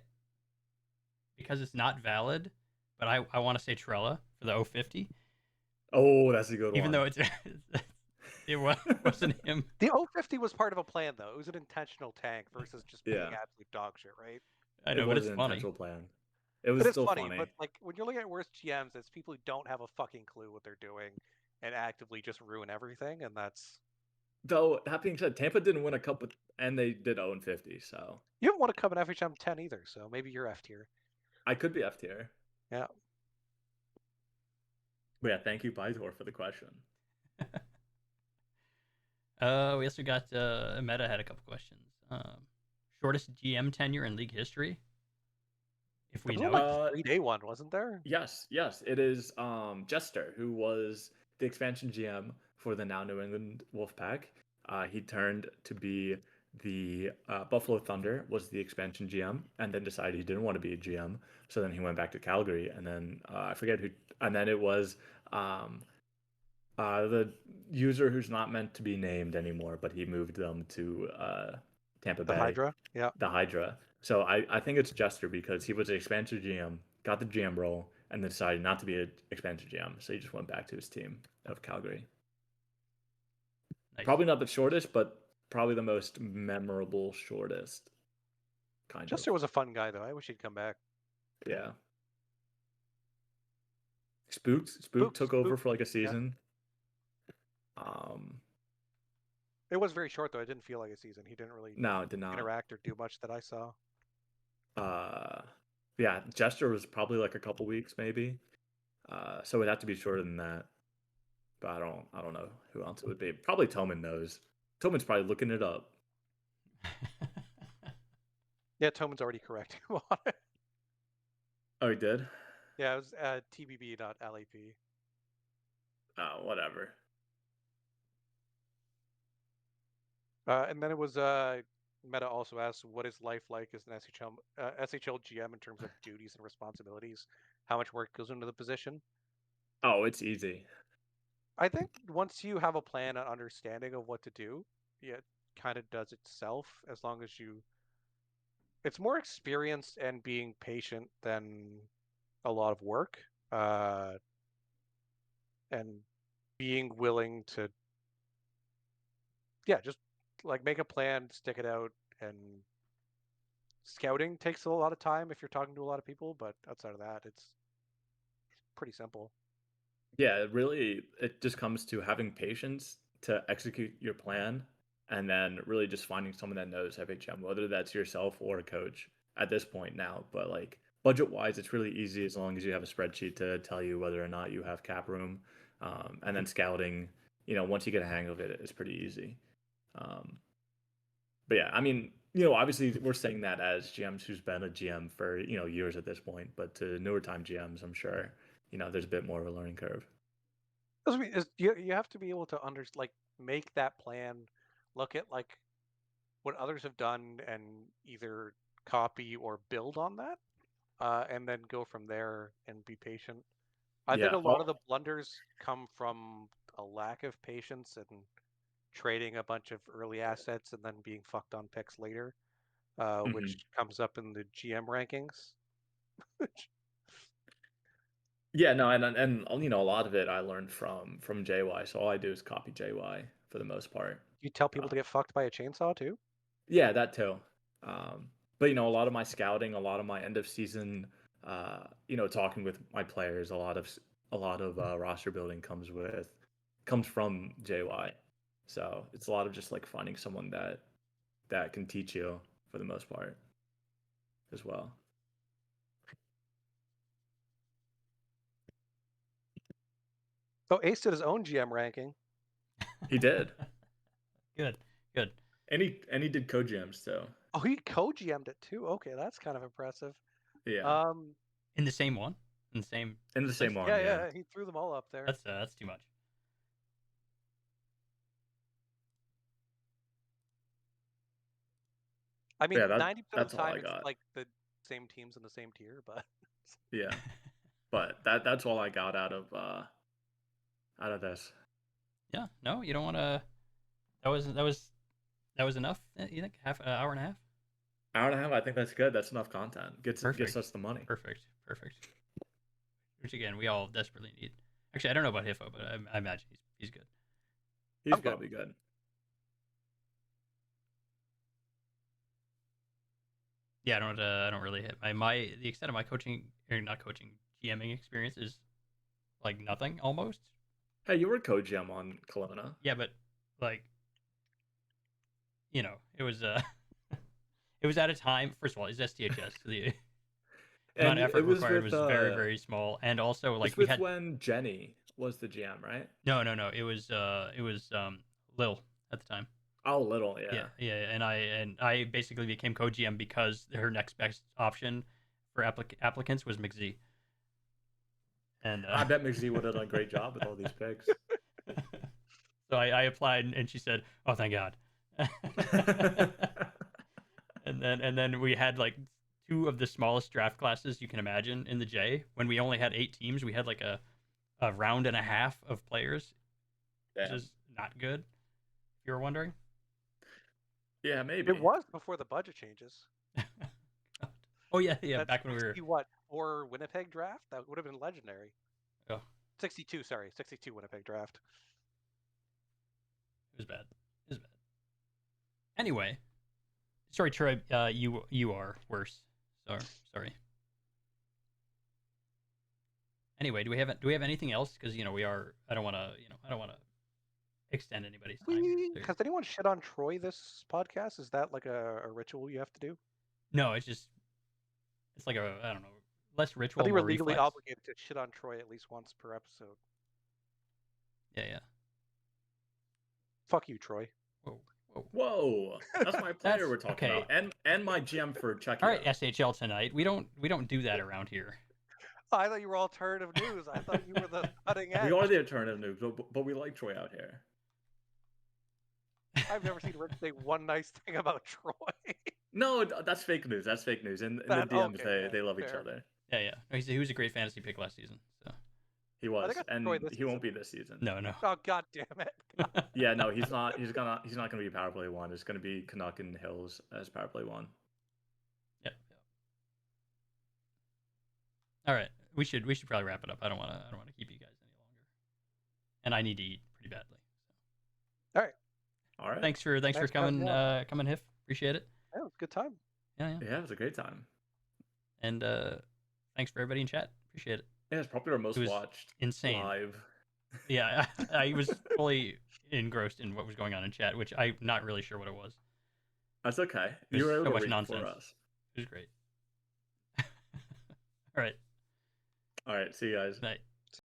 because it's not valid, but I want to say Trella for the 050? Oh, that's a good one. Even though it's It wasn't him. The 050 was part of a plan, though. It was an intentional tank versus just being Yeah. absolute dog shit, right? I It know, but was it's an funny. intentional plan. It It was is still funny, funny. but like when you're looking at worst GMs, it's people who don't have a fucking clue what they're doing and actively just ruin everything, and that's. Though that being said, Tampa didn't win a cup with, and they did 0-50, so You haven't won a cup in FHM 10 either, so maybe you're F tier. I could be F tier. Yeah. But yeah, thank you, Pythor, for the question. We also got Meta had a couple questions. Shortest GM tenure in league history, if we There was know like it. a 3-day one, wasn't there? Yes, it is Jester, who was the expansion GM for the now New England Wolfpack. He turned to be the Buffalo Thunder, was the expansion GM, and then decided he didn't want to be a GM. So then he went back to Calgary, and then I forget who, and then it was the user who's not meant to be named anymore, but he moved them to Tampa The Bay. Hydra? Yeah. The Hydra. So I think it's Jester because he was an expansion GM, got the GM role, and then decided not to be an expansion GM. So he just went back to his team of Calgary. Nice. Probably not the shortest, but probably the most memorable shortest. Jester was a fun guy, though. I wish he'd come back. Yeah. Spook took over for like a season. Yeah. It was very short, though. It didn't feel like a season. He didn't really it did not interact or do much that I saw. Yeah, Jester was probably like a couple weeks maybe. So it'd have to be shorter than that. But I don't know who else it would be. Probably Toman knows. Toman's probably looking it up. Yeah, Toman's already correct. Oh, he did? Yeah, it was TBB.LAP. Oh, whatever. And then it was Meta also asked, what is life like as an SHL GM in terms of duties and responsibilities? How much work goes into the position? Oh, it's easy. I think once you have a plan and understanding of what to do, it kind of does itself as long as you. It's more experience and being patient than a lot of work, and being willing to, yeah, just like make a plan, stick it out, and scouting takes a lot of time if you're talking to a lot of people, but outside of that, it's pretty simple. Yeah, really, it just comes to having patience to execute your plan and then really just finding someone that knows FHM, whether that's yourself or a coach at this point now. But like budget wise, it's really easy as long as you have a spreadsheet to tell you whether or not you have cap room. And then scouting, once you get a hang of it, it's pretty easy. But yeah, I mean, obviously we're saying that as GMs who's been a GM for, years at this point, but to newer time GMs, I'm sure, there's a bit more of a learning curve. You have to be able to make that plan, look at like what others have done and either copy or build on that, and then go from there and be patient. I think a lot of the blunders come from a lack of patience and trading a bunch of early assets and then being fucked on picks later, which comes up in the GM rankings. Yeah, no, and a lot of it I learned from JY. So all I do is copy JY for the most part. You tell people to get fucked by a chainsaw too? Yeah, that too. But a lot of my scouting, a lot of my end of season, talking with my players, a lot of roster building comes from JY. So it's a lot of just like finding someone that can teach you for the most part as well. So Ace did his own GM ranking. He did. Good. And he did co-GMs too. Oh, he co-GM'd it too. Okay, that's kind of impressive. Yeah. In the same one. In the same one. Yeah. He threw them all up there. That's too much. I mean, 90% of the time it's like the same teams in the same tier, but yeah. But that's all I got out of this. Yeah. No, you don't want to. That was enough. You think half hour and a half? Hour and a half. I think that's good. That's enough content. Gets us the money. Perfect. Which again, we all desperately need. Actually, I don't know about HFFO, but I imagine he's good. He's I'm good. probably good. Yeah, I don't really hit the extent of my coaching or not coaching GMing experience is like nothing almost. Hey, you were co-GM on Kelowna. Yeah, but like it was it was at a time. First of all, it's STHS. So the amount And of effort it was required with was very very small, and also it's like we with had when Jenny was the GM, right? no. It was Lil at the time. Oh, little, yeah. Yeah, and I basically became co-GM because her next best option for applicants was McZ. And I bet McZ would have done a great job with all these picks. so I applied, and she said, "Oh, thank God." and then we had like two of the smallest draft classes you can imagine in the J. When we only had 8 teams, we had like a round and a half of players, which is not good. If you were wondering. Yeah, maybe. It was before the budget changes. Oh yeah. That's Back when we were what, or Winnipeg draft? That would have been legendary. Oh, 62 Winnipeg draft. it was bad. Anyway, sorry, Troy. You are worse. Sorry. Anyway, do we have anything else? Because we are. I don't want to extend anybody's time. Has anyone shit on Troy this podcast? Is that like a ritual you have to do? No, it's like I don't know, less ritual. I think we're more legally reflex. obligated to shit on Troy at least once per episode. Yeah. Fuck you, Troy. Whoa, that's my player we're talking okay. about, and my GM for Chucky. All right, SHL tonight. We don't do that around here. I thought you were alternative news. I thought you were the cutting edge. We are the alternative news, but we like Troy out here. I've never seen Rick say one nice thing about Troy. No, that's fake news. That's fake news. In the DMs, they love each other. Yeah. He was a great fantasy pick last season. So he was, and he won't be this season. No. Oh, god damn it. Yeah, no, he's not. He's not gonna be power play 1. It's gonna be Canuck and Hills as power play 1. Yeah. All right, we should probably wrap it up. I don't want to keep you guys any longer, and I need to eat pretty badly. So. All right. Thanks for coming, Hiff. Appreciate it. Yeah, it was a good time. Yeah, it was a great time. And thanks for everybody in chat. Appreciate it. Yeah, it's probably our most watched insane live. Yeah, I was fully engrossed in what was going on in chat, which I'm not really sure what it was. That's okay. You were able so to much read nonsense. For us. It was great. All right. All right. See you guys. Night.